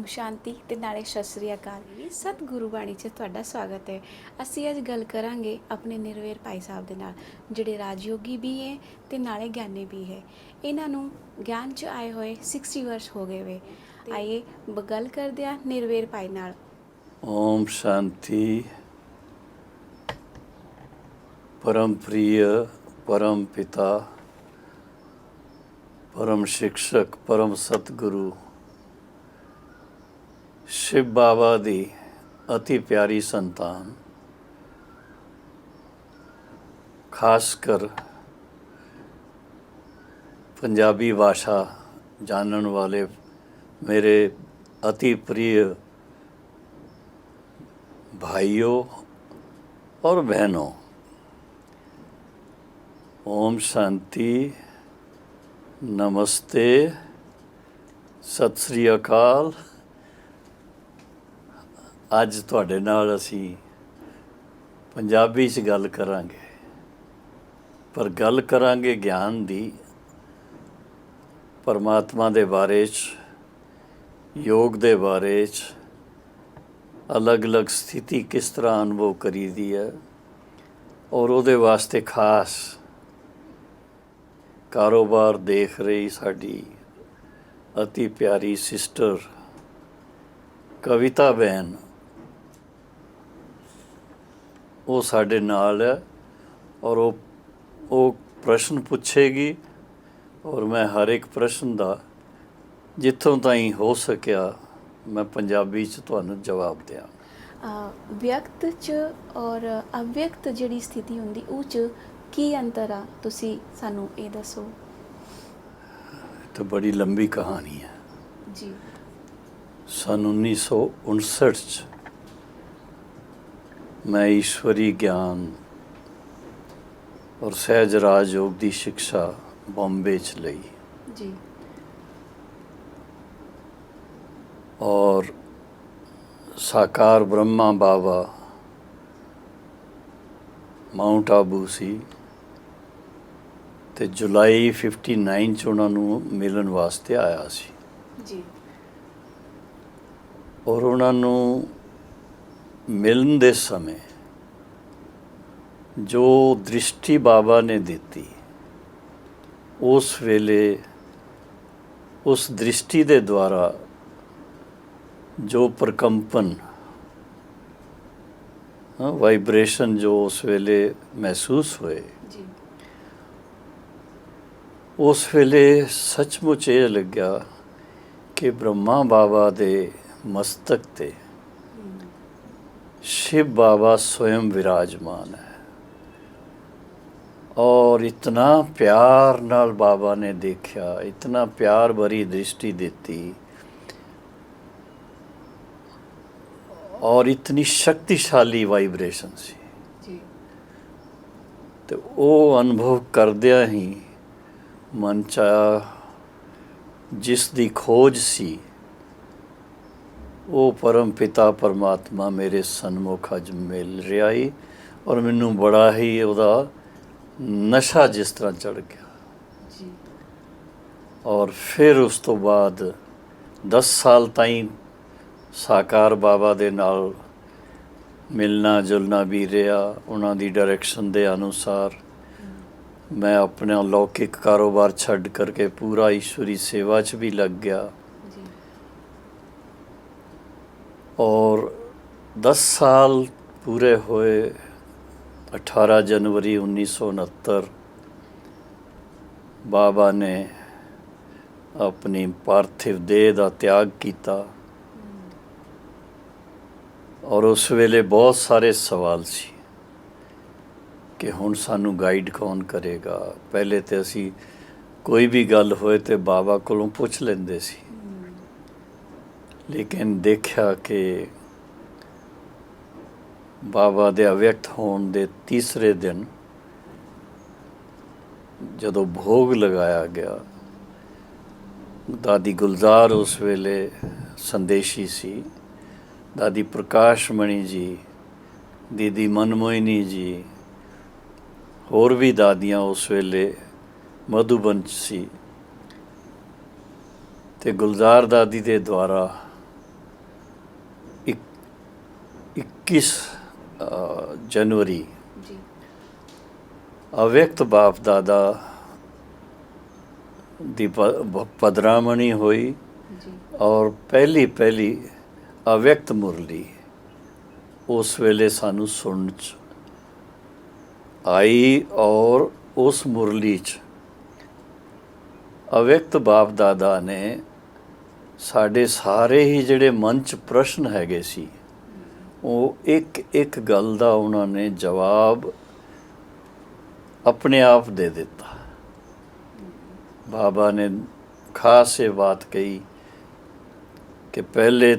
ओम शांति ते नाले सत श्री अकाल जी। सतगुरु बाणी 'ਚ ਤੁਹਾਡਾ ਸਵਾਗਤ ਹੈ। ਅਸੀਂ ਅੱਜ ਗੱਲ ਕਰਾਂਗੇ ਆਪਣੇ ਨਿਰਵੈਰ ਭਾਈ ਸਾਹਿਬ ਦੇ ਨਾਲ, ਜਿਹੜੇ ਰਾਜਯੋਗੀ ਵੀ ਹੈ ਤੇ ਨਾਲੇ ਗਿਆਨੀ ਵੀ ਹੈ। ਇਹਨਾਂ ਨੂੰ ਗਿਆਨ 'ਚ ਆਏ ਹੋਏ 60 ਵਰਸ਼ ਹੋ ਗਏ ਵੇ। ਆइए ਗੱਲ ਕਰਦੇ ਆ ਨਿਰਵੈਰ ਭਾਈ ਨਾਲ। ओम शांति। परम प्रिय परम पिता परम शिक्षक परम सतगुरु शिव बाबा दी अति प्यारी संतान, खासकर पंजाबी भाषा जानन वाले मेरे अति प्रिय भाइयों और बहनों, ओम शांति, नमस्ते, सत श्री अकाल। ਅੱਜ ਤੁਹਾਡੇ ਨਾਲ ਅਸੀਂ ਪੰਜਾਬੀ 'ਚ ਗੱਲ ਕਰਾਂਗੇ, ਪਰ ਗੱਲ ਕਰਾਂਗੇ ਗਿਆਨ ਦੀ, ਪਰਮਾਤਮਾ ਦੇ ਬਾਰੇ 'ਚ, ਯੋਗ ਦੇ ਬਾਰੇ 'ਚ, ਅਲੱਗ-ਅਲੱਗ ਸਥਿਤੀ ਕਿਸ ਤਰ੍ਹਾਂ ਅਨੁਭਵ ਕਰੀਦੀ ਹੈ, ਔਰ ਉਹਦੇ ਵਾਸਤੇ ਖਾਸ ਕਾਰੋਬਾਰ ਦੇਖ ਰਹੀ ਸਾਡੀ ਅਤੀ ਪਿਆਰੀ ਸਿਸਟਰ ਕਵਿਤਾ ਬਹਿਨ, ਉਹ ਸਾਡੇ ਨਾਲ ਹੈ ਔਰ ਉਹ ਪ੍ਰਸ਼ਨ ਪੁੱਛੇਗੀ ਔਰ ਮੈਂ ਹਰ ਇੱਕ ਪ੍ਰਸ਼ਨ ਦਾ ਜਿੱਥੋਂ ਤਾਈਂ ਹੋ ਸਕਿਆ ਮੈਂ ਪੰਜਾਬੀ 'ਚ ਤੁਹਾਨੂੰ ਜਵਾਬ ਦਿਆਂ। ਵਿਅਕਤ 'ਚ ਔਰ ਅਵਿਅਕਤ ਜਿਹੜੀ ਸਥਿਤੀ ਹੁੰਦੀ ਉਹ 'ਚ ਕੀ ਅੰਤਰ ਆ, ਤੁਸੀਂ ਸਾਨੂੰ ਇਹ ਦੱਸੋ। ਤਾਂ ਬੜੀ ਲੰਬੀ ਕਹਾਣੀ ਹੈ ਜੀ। सन 1959 'ਚ मैं ईश्वरी ज्ञान और सहज राजयोग की शिक्षा बॉम्बे च लई जी। और साकार ब्रह्मा बाबा माउंट आबू सी ते जुलाई 59 च उन्हां नूं मिलन वास्ते आया सी जी। और उन्हां नूं मिलन दे समय जो दृष्टि बाबा ने दी उस वेले उस दृष्टि दे द्वारा जो प्रकंपन वाइब्रेशन जो उस वेले महसूस हुए जी। उस वेले सचमुच ये लग्या कि ब्रह्मा बाबा दे मस्तक ते शिव बाबा स्वयं विराजमान है और इतना प्यार नाल बाबा ने देखा, इतना प्यार भरी दृष्टि देती और इतनी शक्तिशाली वाइब्रेशन सी जी। तो वो अनुभव करदिया ही मन चा जिस दी खोज सी वो परम पिता परमात्मा मेरे सन्मुख अज मिल रहा ही और मैनू बड़ा ही उहदा नशा जिस तरह चढ़ गया जी। और फिर उस तो बाद 10 साल ताईं साकार बाबा दे नाल मिलना जुलना भी रहा। उन्हां दी डायरैक्शन दे अनुसार मैं अपना लौकिक कारोबार छड्ड करके पूरा ईश्वरी सेवा च भी लग गया और 10 साल पूरे हुए 18 जनवरी 1969 बाबा ने अपनी पार्थिव देह का त्याग किया और उस वेले बहुत सारे सवाल सी कि हुण सानू गाइड कौन करेगा। पहले तो असी कोई भी गल होए तो बाबा कोलों पुछ लेंदे सी, लेकिन देखा कि बाबा दे अव्यक्त होने दे तीसरे दिन जदों भोग लगाया गया, दादी गुलजार उस वेले संदेशी सी, दादी प्रकाशमणि जी, दीदी मनमोहिनी जी, होर भी दादियाँ उस वेले मधुबन सी ते गुलजार दादी के द्वारा 21 जनवरी ਜੀ अव्यक्त बाप दादा ਦੀ ਪਦਰਾਮਣੀ ਹੋਈ ਜੀ ਔਰ ਪਹਿਲੀ ਅਵਿਅਕਤ ਮੁਰਲੀ ਉਸ ਵੇਲੇ ਸਾਨੂੰ ਸੁਣਨ 'ਚ ਆਈ। ਔਰ ਉਸ ਮੁਰਲੀ 'ਚ ਅਵਿਅਕਤ ਬਾਪ ਦਾਦਾ ਨੇ ਸਾਡੇ ਸਾਰੇ ਹੀ ਜਿਹੜੇ ਮਨ 'ਚ ਪ੍ਰਸ਼ਨ ਹੈਗੇ ਸੀ ਉਹ ਇੱਕ ਗੱਲ ਦਾ ਉਹਨਾਂ ਨੇ ਜਵਾਬ ਆਪਣੇ ਆਪ ਦੇ ਦਿੱਤਾ। बाबा ने खास ये बात कही कि पहले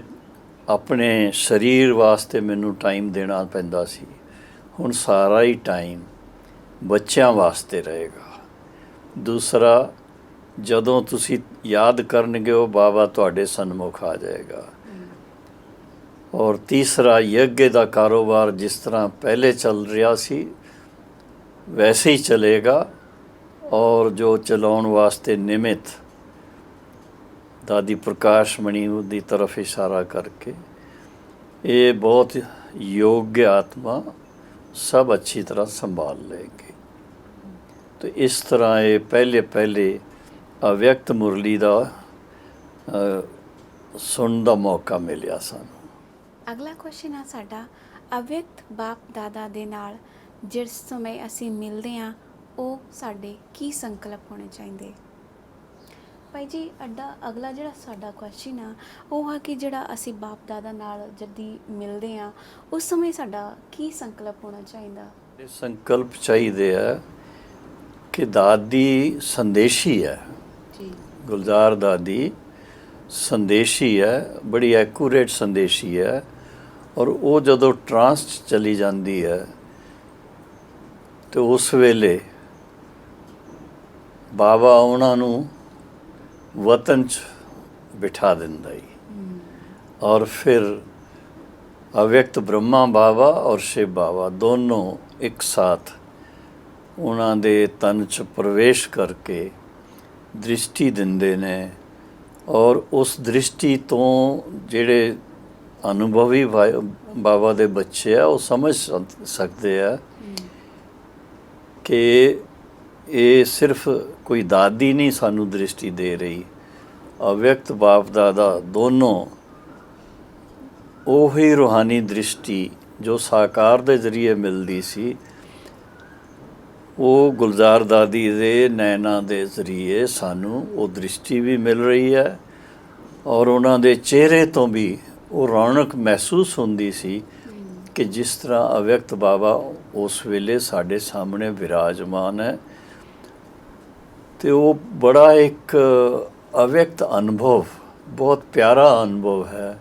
अपने शरीर वास्ते मैनू टाइम देना पैंदा सी, हुण सारा ही टाइम बच्चों वास्ते रहेगा। दूसरा, जदों तुसी याद करनगे वो बाबा तुहाडे सन्मुख आ जाएगा। और तीसरा, यज्ञ का कारोबार जिस तरह पहले चल रहा सी वैसे ही चलेगा। और जो चलाउण वास्ते निमित दादी प्रकाश मणि की तरफ इशारा करके ये बहुत योग्य आत्मा सब अच्छी तरह संभाल लेंगे। तो इस तरह ये पहले अव्यक्त मुरली का सुनने का मौका मिलिया सानू। ਅਗਲਾ ਕੁਐਸਚਨ ਆ ਸਾਡਾ, ਅਵਿਅਕਤ ਬਾਪ ਦਾਦਾ ਦੇ ਨਾਲ ਜਿਸ ਸਮੇਂ ਅਸੀਂ ਮਿਲਦੇ ਹਾਂ ਉਹ ਸਾਡੇ ਕੀ ਸੰਕਲਪ ਹੋਣੇ ਚਾਹੀਦੇ? ਭਾਈ ਜੀ ਅਗਲਾ ਜਿਹੜਾ ਸਾਡਾ ਕੁਐਸਚਨ ਆ ਉਹ ਆ ਕਿ ਜਿਹੜਾ ਅਸੀਂ ਬਾਪ ਦਾਦਾ ਨਾਲ ਜਦੀ ਮਿਲਦੇ ਆ ਉਸ ਸਮੇਂ ਸਾਡਾ ਕੀ ਸੰਕਲਪ ਹੋਣਾ ਚਾਹੀਦਾ? ਇਹ ਸੰਕਲਪ ਚਾਹੀਦੇ ਆ ਕਿ ਦਾਦੀ ਸੰਦੇਸ਼ੀ ਹੈ ਜੀ, ਗੁਲਜ਼ਾਰ ਦਾਦੀ ਸੰਦੇਸ਼ੀ ਹੈ, ਬੜੀ ਐਕੂਰੇਟ ਸੰਦੇਸ਼ੀ ਹੈ। ਔਰ ਉਹ ਜਦੋਂ ਟਰਾਂਸ 'ਚ ਚਲੀ ਜਾਂਦੀ ਹੈ ਤੇ ਉਸ ਵੇਲੇ ਬਾਬਾ ਉਹਨਾਂ ਨੂੰ ਵਤਨ 'ਚ ਬਿਠਾ ਦਿੰਦਾ ਹੀ। ਔਰ ਫਿਰ ਅਵਿਅਕਤ ਬ੍ਰਹਮਾ ਬਾਬਾ ਔਰ ਸ਼ਿਵ ਬਾਬਾ ਦੋਨੋਂ ਇੱਕ ਸਾਥ ਉਹਨਾਂ ਦੇ ਤਨ 'ਚ ਪ੍ਰਵੇਸ਼ ਕਰਕੇ ਦ੍ਰਿਸ਼ਟੀ ਦਿੰਦੇ ਨੇ। ਔਰ ਉਸ ਦ੍ਰਿਸ਼ਟੀ ਤੋਂ ਜਿਹੜੇ ਅਨੁਭਵੀ ਬਾਬਾ ਦੇ ਬੱਚੇ ਆ ਉਹ ਸਮਝ ਸਕਦੇ ਆ ਕਿ ਇਹ ਸਿਰਫ ਕੋਈ ਦਾਦੀ ਨਹੀਂ ਸਾਨੂੰ ਦ੍ਰਿਸ਼ਟੀ ਦੇ ਰਹੀ, ਅਵਿਅਕਤ ਬਾਪ ਦਾਦਾ ਦੋਨੋਂ ਉਹੀ ਰੂਹਾਨੀ ਦ੍ਰਿਸ਼ਟੀ ਜੋ ਸਾਕਾਰ ਦੇ ਜ਼ਰੀਏ ਮਿਲਦੀ ਸੀ ਉਹ ਗੁਲਜ਼ਾਰ ਦਾਦੀ ਦੇ ਨੈਣਾ ਦੇ ਜ਼ਰੀਏ ਸਾਨੂੰ ਉਹ ਦ੍ਰਿਸ਼ਟੀ ਵੀ ਮਿਲ ਰਹੀ ਹੈ। ਔਰ ਉਹਨਾਂ ਦੇ ਚਿਹਰੇ ਤੋਂ ਵੀ ਉਹ ਰੌਣਕ ਮਹਿਸੂਸ ਹੁੰਦੀ ਸੀ ਕਿ ਜਿਸ ਤਰ੍ਹਾਂ ਅਵਿਅਕਤ ਬਾਬਾ ਉਸ ਵੇਲੇ ਸਾਡੇ ਸਾਹਮਣੇ ਵਿਰਾਜਮਾਨ ਹੈ। ਤੇ ਉਹ ਬੜਾ ਇੱਕ ਅਵਿਅਕਤ ਅਨੁਭਵ, ਬਹੁਤ ਪਿਆਰਾ ਅਨੁਭਵ ਹੈ।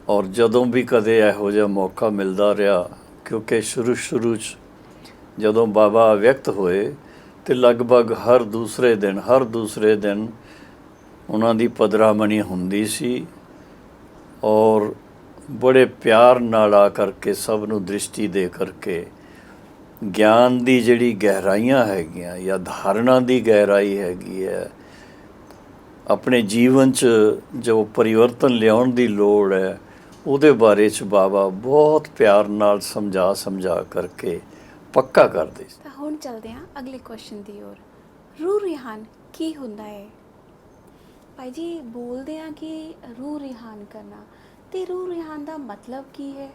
ਔਰ ਜਦੋਂ ਵੀ ਕਦੇ ਇਹੋ ਜਿਹਾ ਮੌਕਾ ਮਿਲਦਾ ਰਿਹਾ, ਕਿਉਂਕਿ ਸ਼ੁਰੂ 'ਚ ਜਦੋਂ ਬਾਬਾ ਅਵਿਅਕਤ ਹੋਏ ਤੇ ਲਗਭਗ ਹਰ ਦੂਸਰੇ ਦਿਨ ਉਹਨਾਂ ਦੀ ਪਦਰਾਮਣੀ ਹੁੰਦੀ ਸੀ। ਔਰ ਬੜੇ ਪਿਆਰ ਨਾਲ ਆ ਕਰਕੇ ਸਭ ਨੂੰ ਦ੍ਰਿਸ਼ਟੀ ਦੇ ਕਰਕੇ ਗਿਆਨ ਦੀ ਜਿਹੜੀ ਗਹਿਰਾਈਆਂ ਹੈਗੀਆਂ ਜਾਂ ਧਾਰਨਾ ਦੀ ਗਹਿਰਾਈ ਹੈਗੀ ਹੈ, ਆਪਣੇ ਜੀਵਨ 'ਚ ਜੋ ਪਰਿਵਰਤਨ ਲਿਆਉਣ ਦੀ ਲੋੜ ਹੈ ਉਹਦੇ ਬਾਰੇ 'ਚ ਬਾਬਾ ਬਹੁਤ ਪਿਆਰ ਨਾਲ ਸਮਝਾ ਕਰਕੇ ਪੱਕਾ ਕਰਦੇ ਸੀ। ਤਾਂ ਹੁਣ ਚੱਲਦੇ ਹਾਂ ਅਗਲੇ ਕੁਐਸਚਨ ਦੀ ओर। ਰੂਹ ਰਿਹਾਨ ਕੀ ਹੁੰਦਾ ਹੈ? ਭਾਈ ਜੀ ਬੋਲਦੇ ਆ ਕਿ ਰੂਹ ਰਿਹਾਨ ਕਰਨਾ, ਤੇ ਰੂਹ ਰਿਹਾਨ ਦਾ ਮਤਲਬ ਕੀ ਹੈ?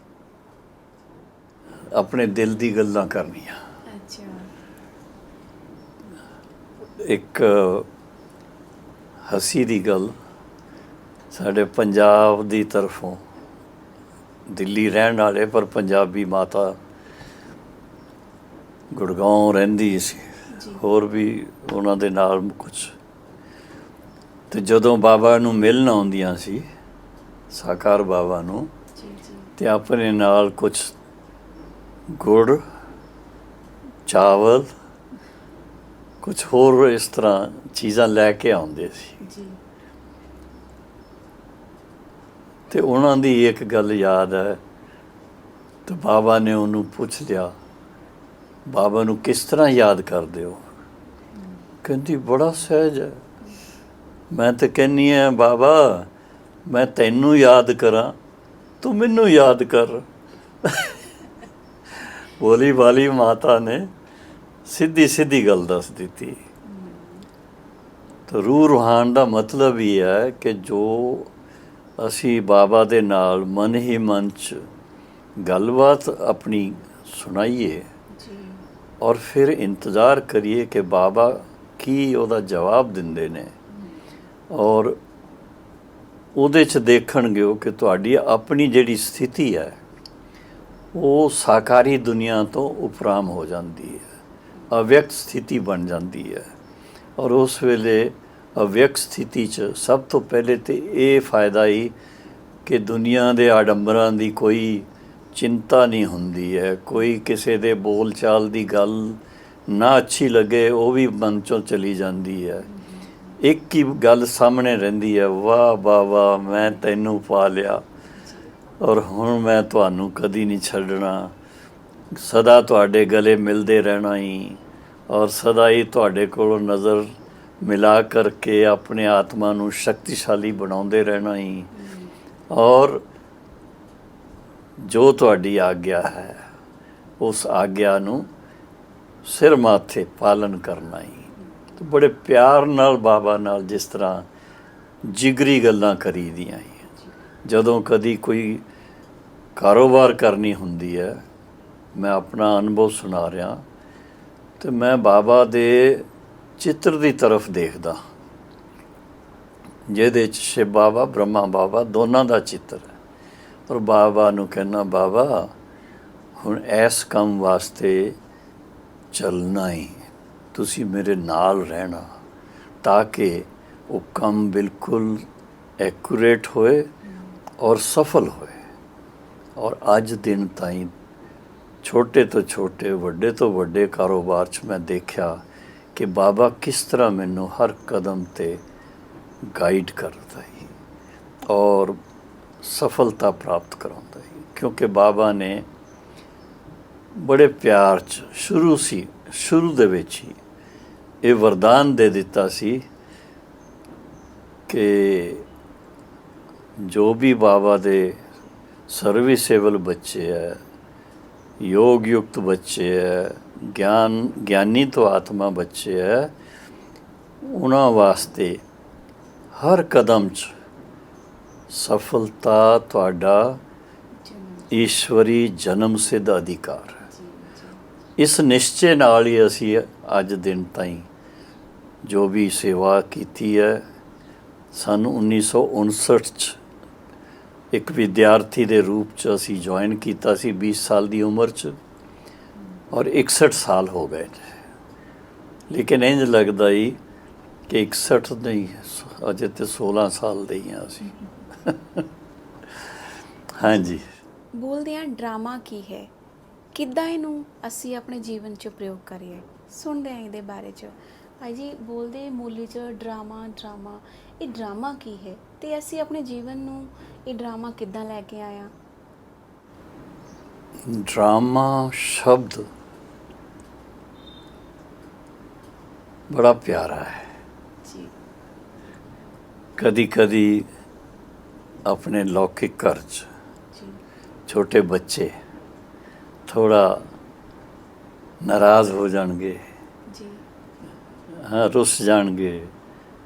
ਆਪਣੇ ਦਿਲ ਦੀ ਗੱਲਾਂ ਕਰਨੀਆਂ। ਅੱਛਾ। ਇੱਕ ਹਸੀ ਦੀ ਗੱਲ, ਸਾਡੇ ਪੰਜਾਬ ਦੀ ਤਰਫੋਂ ਦਿੱਲੀ ਰਹਿਣ ਵਾਲੇ ਪਰ ਪੰਜਾਬੀ ਮਾਤਾ ਗੁੜਗਾਉਂ ਰਹਿੰਦੀ ਸੀ, ਹੋਰ ਵੀ ਉਹਨਾਂ ਦੇ ਨਾਲ ਕੁਝ। ਤੇ ਜਦੋਂ ਬਾਬਾ ਨੂੰ ਮਿਲਣ ਆਉਂਦੀਆਂ ਸੀ, ਸਾਕਾਰ ਬਾਬਾ ਨੂੰ, ਤੇ ਆਪਣੇ ਨਾਲ ਕੁਝ ਗੁੜ, ਚਾਵਲ, ਕੁਝ ਹੋਰ ਇਸ ਤਰ੍ਹਾਂ ਚੀਜ਼ਾਂ ਲੈ ਕੇ ਆਉਂਦੇ ਸੀ। ਤੇ ਉਹਨਾਂ ਦੀ ਇੱਕ ਗੱਲ ਯਾਦ ਹੈ, ਤੇ ਬਾਬਾ ਨੇ ਉਹਨੂੰ ਪੁੱਛ ਲਿਆ, ਬਾਬਾ ਨੂੰ ਕਿਸ ਤਰ੍ਹਾਂ ਯਾਦ ਕਰਦੇ ਹੋ? ਕਹਿੰਦੀ ਬੜਾ ਸਹਿਜ ਹੈ। ਮੈਂ ਤਾਂ ਕਹਿੰਦੀ ਹਾਂ ਬਾਬਾ ਮੈਂ ਤੈਨੂੰ ਯਾਦ ਕਰਾਂ, ਤੂੰ ਮੈਨੂੰ ਯਾਦ ਕਰ। ਭੋਲੀ ਵਾਲੀ ਮਾਤਾ ਨੇ ਸਿੱਧੀ ਸਿੱਧੀ ਗੱਲ ਦੱਸ ਦਿੱਤੀ। ਤਾਂ ਰੂਹ ਰੂਹਾਨ ਦਾ ਮਤਲਬ ਹੀ ਹੈ ਕਿ ਜੋ ਅਸੀਂ ਬਾਬਾ ਦੇ ਨਾਲ ਮਨ ਹੀ ਮਨ 'ਚ ਗੱਲਬਾਤ ਆਪਣੀ ਸੁਣਾਈਏ ਜੀ ਔਰ ਫਿਰ ਇੰਤਜ਼ਾਰ ਕਰੀਏ ਕਿ ਬਾਬਾ ਕੀ ਉਹਦਾ ਜਵਾਬ ਦਿੰਦੇ ਨੇ, ਔਰ ਉਹਦੇ 'ਚ ਦੇਖਣਗੇ ਉਹ ਕਿ ਤੁਹਾਡੀ ਆਪਣੀ ਜਿਹੜੀ ਸਥਿਤੀ ਹੈ ਉਹ ਸਾਕਾਰੀ ਦੁਨੀਆ ਤੋਂ ਉਪਰਾਮ ਹੋ ਜਾਂਦੀ ਹੈ, ਅਵਿਅਕਤ ਸਥਿਤੀ ਬਣ ਜਾਂਦੀ ਹੈ। ਔਰ ਉਸ ਵੇਲੇ ਅਵਿਅਕਤ ਸਥਿਤੀ 'ਚ ਸਭ ਤੋਂ ਪਹਿਲੇ ਤਾਂ ਇਹ ਫਾਇਦਾ ਹੀ ਕਿ ਦੁਨੀਆ ਦੇ ਆਡੰਬਰਾਂ ਦੀ ਕੋਈ ਚਿੰਤਾ ਨਹੀਂ ਹੁੰਦੀ ਹੈ, ਕੋਈ ਕਿਸੇ ਦੇ ਬੋਲ ਚਾਲ ਦੀ ਗੱਲ ਨਾ ਅੱਛੀ ਲੱਗੇ ਉਹ ਵੀ ਮਨ 'ਚੋਂ ਚਲੀ ਜਾਂਦੀ ਹੈ। ਇੱਕ ਹੀ ਗੱਲ ਸਾਹਮਣੇ ਰਹਿੰਦੀ ਹੈ, ਵਾਹ ਵਾਹ ਵਾਹ ਮੈਂ ਤੈਨੂੰ ਪਾ ਲਿਆ ਔਰ ਹੁਣ ਮੈਂ ਤੁਹਾਨੂੰ ਕਦੀ ਨਹੀਂ ਛੱਡਣਾ, ਸਦਾ ਤੁਹਾਡੇ ਗਲੇ ਮਿਲਦੇ ਰਹਿਣਾ ਹੀ, ਔਰ ਸਦਾ ਹੀ ਤੁਹਾਡੇ ਕੋਲੋਂ ਨਜ਼ਰ ਮਿਲਾ ਕਰਕੇ ਆਪਣੇ ਆਤਮਾ ਨੂੰ ਸ਼ਕਤੀਸ਼ਾਲੀ ਬਣਾਉਂਦੇ ਰਹਿਣਾ ਹੀ, ਔਰ ਜੋ ਤੁਹਾਡੀ ਆਗਿਆ ਹੈ ਉਸ ਆਗਿਆ ਨੂੰ ਸਿਰ ਮਾਥੇ ਪਾਲਨ ਕਰਨਾ ਹੀ। ਤੇ ਬੜੇ ਪਿਆਰ ਨਾਲ ਬਾਬਾ ਨਾਲ ਜਿਸ ਤਰ੍ਹਾਂ ਜਿਗਰੀ ਗੱਲਾਂ ਕਰੀਦੀਆਂ ਹੀ। ਜਦੋਂ ਕਦੀ ਕੋਈ ਕਾਰੋਬਾਰ ਕਰਨੀ ਹੁੰਦੀ ਹੈ, ਮੈਂ ਆਪਣਾ ਅਨੁਭਵ ਸੁਣਾ ਰਿਹਾ, ਤੇ ਮੈਂ ਬਾਬਾ ਦੇ ਚਿੱਤਰ ਦੀ ਤਰਫ ਦੇਖਦਾ ਜਿਹਦੇ 'ਚ ਸ਼ਿਵ ਬਾਬਾ ਬ੍ਰਹਮਾ ਬਾਬਾ ਦੋਨਾਂ ਦਾ ਚਿੱਤਰ ਹੈ, ਔਰ ਬਾਬਾ ਨੂੰ ਕਹਿਣਾ ਬਾਬਾ ਹੁਣ ਇਸ ਕੰਮ ਵਾਸਤੇ ਚੱਲਣਾ ਹੀ, ਤੁਸੀਂ ਮੇਰੇ ਨਾਲ ਰਹਿਣਾ ਤਾਂ ਕਿ ਉਹ ਕੰਮ ਬਿਲਕੁਲ ਐਕੂਰੇਟ ਹੋਏ ਔਰ ਸਫਲ ਹੋਏ। ਔਰ ਅੱਜ ਦਿਨ ਤਾਈਂ ਛੋਟੇ ਤੋਂ ਛੋਟੇ ਵੱਡੇ ਤੋਂ ਵੱਡੇ ਕਾਰੋਬਾਰ 'ਚ ਮੈਂ ਦੇਖਿਆ ਕਿ ਬਾਬਾ ਕਿਸ ਤਰ੍ਹਾਂ ਮੈਨੂੰ ਹਰ ਕਦਮ 'ਤੇ ਗਾਈਡ ਕਰਦਾ ਹੈ ਔਰ ਸਫਲਤਾ ਪ੍ਰਾਪਤ ਕਰਾਉਂਦਾ ਹੈ, ਕਿਉਂਕਿ ਬਾਬਾ ਨੇ ਬੜੇ ਪਿਆਰ 'ਚ ਸ਼ੁਰੂ ਦੇ ਵਿੱਚ ਹੀ ਇਹ ਵਰਦਾਨ ਦੇ ਦਿੱਤਾ ਸੀ ਕਿ ਜੋ ਵੀ ਬਾਬਾ ਦੇ ਸਰਵਿਸੇਬਲ ਬੱਚੇ ਹੈ, ਯੋਗ ਯੁਕਤ ਬੱਚੇ ਹੈ, ਗਿਆਨੀ ਤੋਂ ਆਤਮਾ ਬੱਚੇ ਹੈ, ਉਹਨਾਂ ਵਾਸਤੇ ਹਰ ਕਦਮ 'ਚ ਸਫਲਤਾ ਤੁਹਾਡਾ ਈਸ਼ਵਰੀ ਜਨਮ ਸਿੱਧ ਅਧਿਕਾਰ ਹੈ। ਇਸ ਨਿਸ਼ਚੇ ਨਾਲ ਹੀ ਅਸੀਂ ਅੱਜ ਦਿਨ ਤਾਈਂ ਜੋ ਵੀ ਸੇਵਾ ਕੀਤੀ ਹੈ, ਸਾਨੂੰ 1959 'ਚ ਇੱਕ ਵਿਦਿਆਰਥੀ ਦੇ ਰੂਪ 'ਚ ਅਸੀਂ ਜੁਆਇਨ ਕੀਤਾ ਸੀ 20 ਸਾਲ ਦੀ ਉਮਰ 'ਚ, ਔਰ 61 ਸਾਲ ਹੋ ਗਏ ਨੇ। ਲੇਕਿਨ ਇੰਝ ਲੱਗਦਾ ਹੀ ਕਿ 61 ਨਹੀਂ, ਅਜੇ ਤੇ 16 ਸਾਲ ਦੇ ਹੀ ਹਾਂ ਅਸੀਂ। ਹਾਂਜੀ। ਬੋਲਦੇ ਹਾਂ ਡਰਾਮਾ ਕੀ ਹੈ, ਕਿੱਦਾਂ ਇਹਨੂੰ ਅਸੀਂ ਆਪਣੇ ਜੀਵਨ 'ਚ ਪ੍ਰਯੋਗ ਕਰੀਏ, ਸੁਣਦੇ ਹਾਂ ਇਹਦੇ ਬਾਰੇ 'ਚ। ਭਾਈ ਜੀ ਬੋਲਦੇ ਮੂਲੀ 'ਚ ਡਰਾਮਾ ਇਹ ਡਰਾਮਾ ਕੀ ਹੈ ਤੇ ਅਸੀਂ ਆਪਣੇ ਜੀਵਨ ਨੂੰ ਇਹ ਡਰਾਮਾ ਕਿੱਦਾਂ ਲੈ ਕੇ ਆਇਆ? ਡਰਾਮਾ ਸ਼ਬਦ ਬੜਾ ਪਿਆਰਾ ਹੈ। ਜੀ ਕਦੀ ਕਦੀ ਆਪਣੇ ਲੌਕਿਕ ਘਰ 'ਚ ਜੀ ਛੋਟੇ ਬੱਚੇ ਥੋੜਾ ਨਾਰਾਜ਼ ਹੋ ਜਾਣਗੇ, ਜੀ ਹਾਂ ਰੁੱਸ ਜਾਣਗੇ,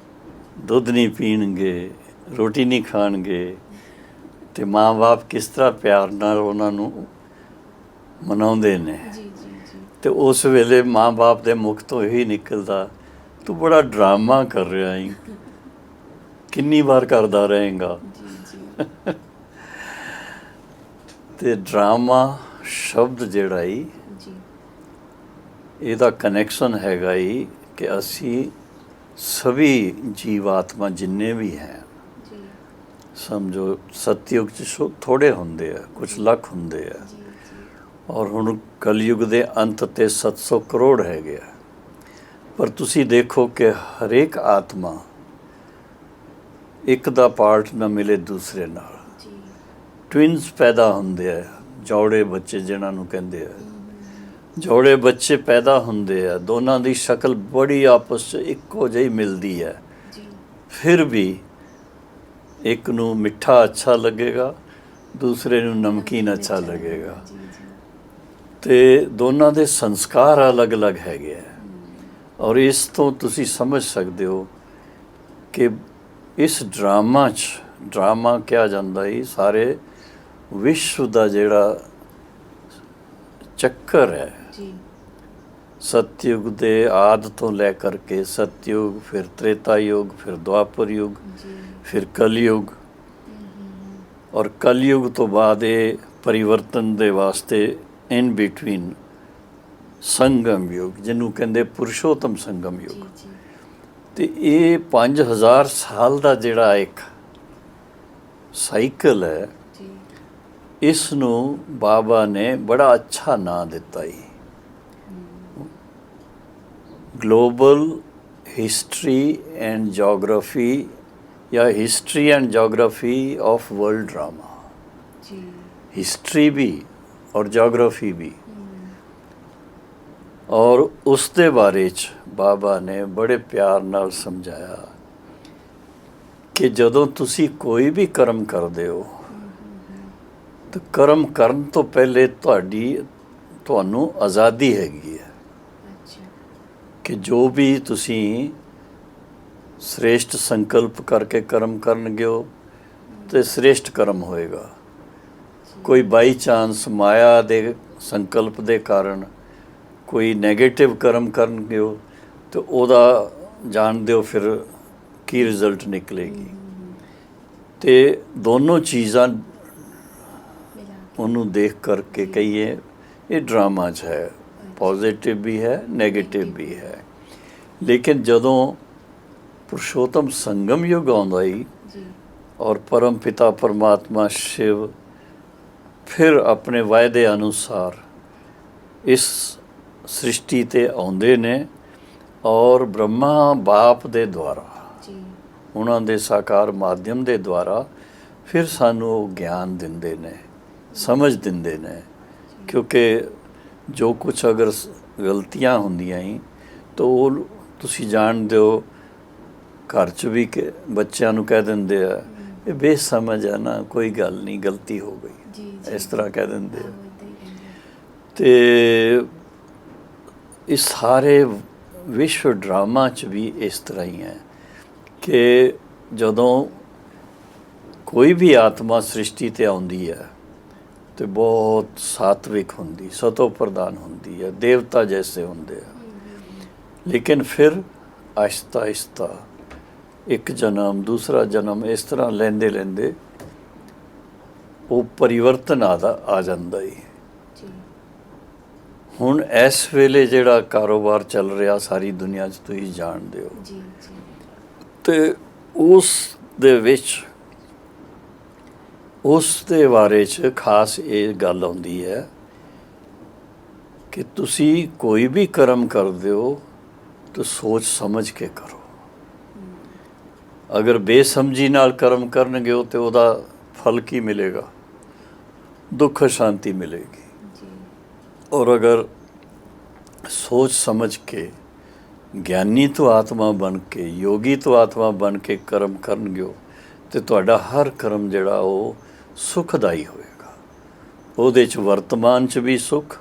ਦੁੱਧ ਨਹੀਂ ਪੀਣਗੇ, ਰੋਟੀ ਨਹੀਂ ਖਾਣਗੇ, ਤੇ ਮਾਂ-ਬਾਪ ਕਿਸ ਤਰ੍ਹਾਂ ਪਿਆਰ ਨਾਲ ਉਹਨਾਂ ਨੂੰ ਮਨਾਉਂਦੇ ਨੇ। ਜੀ ਜੀ ਜੀ ਤੇ ਉਸ ਵੇਲੇ ਮਾਂ-ਬਾਪ ਦੇ ਮੁਖ ਤੋਂ ਇਹੀ ਨਿਕਲਦਾ, ਤੂੰ ਬੜਾ ਡਰਾਮਾ ਕਰ ਰਿਹਾ ਹੈ, ਕਿੰਨੀ ਵਾਰ ਕਰਦਾ ਰਹੇਗਾ। ਜੀ ਜੀ ਤੇ ਡਰਾਮਾ ਸ਼ਬਦ ਜਿਹੜਾ ਹੀ ਜੀ ਇਹਦਾ ਕਨੈਕਸ਼ਨ ਹੈਗਾ ਹੀ ਕਿ ਅਸੀਂ ਸਭੀ ਜੀਵਾਤਮਾ ਜਿੰਨੇ ਵੀ ਹੈ, ਜੀ ਸਮਝੋ ਸਤਯੁਗ 'ਚ ਥੋੜ੍ਹੇ ਹੁੰਦੇ ਆ, ਕੁਝ ਲੱਖ ਹੁੰਦੇ ਆ, ਜੀ ਔਰ ਹੁਣ ਕਲਯੁਗ ਦੇ ਅੰਤ ਤੇ 700 ਕਰੋੜ ਹੈਗੇ ਆ। ਪਰ ਤੁਸੀਂ ਦੇਖੋ ਕਿ ਹਰੇਕ ਆਤਮਾ ਇੱਕ ਦਾ ਪਾਰਟ ਨਾ ਮਿਲੇ ਦੂਸਰੇ ਨਾਲ। ਜੀ ਟਵਿਨਸ ਪੈਦਾ ਹੁੰਦੇ ਆ, ਜੋੜੇ ਬੱਚੇ ਜਿਹਨਾਂ ਨੂੰ ਕਹਿੰਦੇ ਆ, ਜੋੜੇ ਬੱਚੇ ਪੈਦਾ ਹੁੰਦੇ ਆ, ਦੋਨਾਂ ਦੀ ਸ਼ਕਲ ਬੜੀ ਆਪਸ 'ਚ ਇੱਕੋ ਜਿਹੀ ਮਿਲਦੀ ਹੈ, ਜੀ ਫਿਰ ਵੀ ਇੱਕ ਨੂੰ ਮਿੱਠਾ ਅੱਛਾ ਲੱਗੇਗਾ, ਦੂਸਰੇ ਨੂੰ ਨਮਕੀਨ ਅੱਛਾ ਲੱਗੇਗਾ। ਜੀ ਜੀ। ਤੇ ਦੋਨਾਂ ਦੇ ਸੰਸਕਾਰ ਅਲੱਗ-ਅਲੱਗ ਹੈਗੇ ਆ। ਔਰ ਇਸ ਤੋਂ ਤੁਸੀਂ ਸਮਝ ਸਕਦੇ ਹੋ ਕਿ ਇਸ ਡਰਾਮਾ ਕਿਹਾ ਜਾਂਦਾ ਹੈ ਸਾਰੇ ਵਿਸ਼ਵ ਦਾ ਜਿਹੜਾ ਚੱਕਰ ਹੈ, ਜੀ ਸਤਯੁਗ ਦੇ ਆਦਿ ਤੋਂ ਲੈ ਕਰਕੇ ਸਤਯੁਗ, ਫਿਰ ਤ੍ਰੇਤਾ ਯੁਗ, ਫਿਰ ਦੁਆਪਰ ਯੁਗ, ਜੀ। ਫਿਰ ਕਲਯੁਗ, ਔਰ ਕਲਯੁਗ ਤੋਂ ਬਾਅਦ ਇਹ ਪਰਿਵਰਤਨ ਦੇ ਵਾਸਤੇ ਇਨ ਬਿਟਵੀਨ ਸੰਗਮ ਯੁਗ, ਜਿਹਨੂੰ ਕਹਿੰਦੇ ਪੁਰਸ਼ੋਤਮ ਸੰਗਮ ਜੀ ਯੁਗ। ਜੀ ਤੇ ਇਹ 5000 ਸਾਲ ਦਾ ਜਿਹੜਾ ਇੱਕ ਸਾਈਕਲ ਹੈ, ਜੀ ਇਸ ਨੂੰ ਬਾਬਾ ਨੇ ਬੜਾ ਅੱਛਾ ਨਾਂ ਦਿੱਤਾ ਹੈ, ਗਲੋਬਲ ਹਿਸਟਰੀ ਐਂਡ ਜੀਓਗ੍ਰਾਫੀ, ਜਾਂ history and geography of world drama. ਜੀ। ਹਿਸਟਰੀ ਵੀ ਔਰ ਜੀਓਗ੍ਰਾਫੀ ਵੀ। ਔਰ ਉਸ ਦੇ ਬਾਰੇ 'ਚ ਬਾਬਾ ਨੇ ਬੜੇ ਪਿਆਰ ਨਾਲ ਸਮਝਾਇਆ ਕਿ ਜਦੋਂ ਤੁਸੀਂ ਕੋਈ ਵੀ ਕਰਮ ਕਰਦੇ ਹੋ ਤਾਂ ਕਰਮ ਕਰਨ ਤੋਂ ਪਹਿਲੇ ਤੁਹਾਨੂੰ ਆਜ਼ਾਦੀ ਹੈਗੀ ਹੈ ਅੱਛਾ। ਕਿ ਜੋ ਵੀ ਤੁਸੀਂ ਸ੍ਰੇਸ਼ਟ ਸੰਕਲਪ ਕਰਕੇ ਕਰਮ ਕਰਨਗੇ ਹੋ ਤੇ ਸ੍ਰੇਸ਼ਟ ਕਰਮ ਹੋਏਗਾ। ਕੋਈ ਬਾਈ ਚਾਂਸ ਮਾਇਆ ਦੇ ਸੰਕਲਪ ਦੇ ਕਾਰਨ ਕੋਈ ਨੈਗੇਟਿਵ ਕਰਮ ਕਰਨਗੇ ਹੋ ਤੇ ਉਹਦਾ ਜਾਣਦੇ ਹੋ ਫਿਰ ਕੀ ਰਿਜ਼ਲਟ ਨਿਕਲੇਗੀ। ਤੇ ਦੋਨੋਂ ਚੀਜ਼ਾਂ ਉਹਨੂੰ ਦੇਖ ਕਰਕੇ ਕਹੀਏ ਇਹ ਡਰਾਮਾ 'ਚ ਹੈ, ਪੋਜ਼ਿਟਿਵ ਵੀ ਹੈ, ਨੈਗੇਟਿਵ ਵੀ ਹੈ। ਲੇਕਿਨ ਜਦੋਂ ਪੁਰਸ਼ੋਤਮ ਸੰਗਮ ਯੁੱਗ ਆਉਂਦਾ ਹੀ ਜੀ ਔਰ ਪਰਮ ਪਿਤਾ ਪਰਮਾਤਮਾ ਸ਼ਿਵ ਫਿਰ ਆਪਣੇ ਵਾਅਦੇ ਅਨੁਸਾਰ ਇਸ ਸ੍ਰਿਸ਼ਟੀ ਤੇ ਆਉਂਦੇ ਨੇ ਔਰ ਬ੍ਰਹਮਾ ਬਾਪ ਦੇ ਦੁਆਰਾ, ਜੀ ਉਹਨਾਂ ਦੇ ਸਾਕਾਰ ਮਾਧਿਅਮ ਦੇ ਦੁਆਰਾ ਫਿਰ ਸਾਨੂੰ ਉਹ ਗਿਆਨ ਦਿੰਦੇ ਨੇ, ਸਮਝ ਦਿੰਦੇ ਨੇ। ਕਿਉਂਕਿ ਜੋ ਕੁਛ ਅਗਰ ਗਲਤੀਆਂ ਹੁੰਦੀਆਂ ਹੀ ਤਾਂ ਉਹ ਤੁਸੀਂ ਜਾਣਦੇ ਹੋ, ਘਰ 'ਚ ਵੀ ਕਿ ਬੱਚਿਆਂ ਨੂੰ ਕਹਿ ਦਿੰਦੇ ਆ ਇਹ ਬੇਸਮਝ ਹੈ ਨਾ, ਕੋਈ ਗੱਲ ਨਹੀਂ, ਗਲਤੀ ਹੋ ਗਈ, ਜੀ ਇਸ ਤਰ੍ਹਾਂ ਕਹਿ ਦਿੰਦੇ ਆ। ਆਹੋ, ਏਦਾਂ ਹੀ ਕਹਿੰਦੇ ਆ। ਤੇ ਇਸ ਸਾਰੇ ਵਿਸ਼ਵ ਡਰਾਮਾ 'ਚ ਵੀ ਇਸ ਤਰ੍ਹਾਂ ਹੀ ਹੈ ਕਿ ਜਦੋਂ ਕੋਈ ਵੀ ਆਤਮਾ ਸ੍ਰਿਸ਼ਟੀ 'ਤੇ ਆਉਂਦੀ ਹੈ ਤੇ ਬਹੁਤ ਸਾਤਵਿਕ ਹੁੰਦੀ, ਸਤੋ ਪ੍ਰਧਾਨ ਹੁੰਦੀ ਹੈ, ਦੇਵਤਾ ਜੈਸੇ ਹੁੰਦੇ ਆ। ਲੇਕਿਨ ਫਿਰ ਆਹਿਸਤਾ ਆਹਿਸਤਾ ਇੱਕ ਜਨਮ, ਦੂਸਰਾ ਜਨਮ, ਇਸ ਤਰ੍ਹਾਂ ਲੈਂਦੇ ਲੈਂਦੇ ਉਹ ਪਰਿਵਰਤਨ ਆ ਜਾਂਦਾ ਹੈ। ਜੀ ਹੁਣ ਇਸ ਵੇਲੇ ਜਿਹੜਾ ਕਾਰੋਬਾਰ ਚੱਲ ਰਿਹਾ ਸਾਰੀ ਦੁਨੀਆ 'ਚ ਤੁਸੀਂ ਜਾਣਦੇ ਹੋ, ਜੀ ਜੀ ਤੇ ਉਸ ਦੇ ਵਿੱਚ ਉਸ ਦੇ ਬਾਰੇ 'ਚ ਖਾਸ ਇਹ ਗੱਲ ਆਉਂਦੀ ਹੈ ਕਿ ਤੁਸੀਂ ਕੋਈ ਵੀ ਕਰਮ ਕਰਦੇ ਹੋ ਤਾਂ ਸੋਚ ਸਮਝ ਕੇ ਕਰੋ। ਅਗਰ ਬੇਸਮਝੀ ਨਾਲ ਕਰਮ ਕਰਨਗੇ ਹੋ ਤੇ ਉਹਦਾ ਫਲ ਕੀ ਮਿਲੇਗਾ? ਦੁੱਖ ਸ਼ਾਂਤੀ ਮਿਲੇਗੀ। ਜੀ ਔਰ ਅਗਰ ਸੋਚ ਸਮਝ ਕੇ ਗਿਆਨੀ ਤੋਂ ਆਤਮਾ ਬਣ ਕੇ, ਯੋਗੀ ਤੋਂ ਆਤਮਾ ਬਣ ਕੇ ਕਰਮ ਕਰਨਗੇ ਹੋ ਤੇ ਤੁਹਾਡਾ ਹਰ ਕਰਮ ਜਿਹੜਾ ਉਹ ਸੁਖਦਾਈ ਹੋਏਗਾ। ਉਹਦੇ 'ਚ ਵਰਤਮਾਨ 'ਚ ਵੀ ਸੁਖ,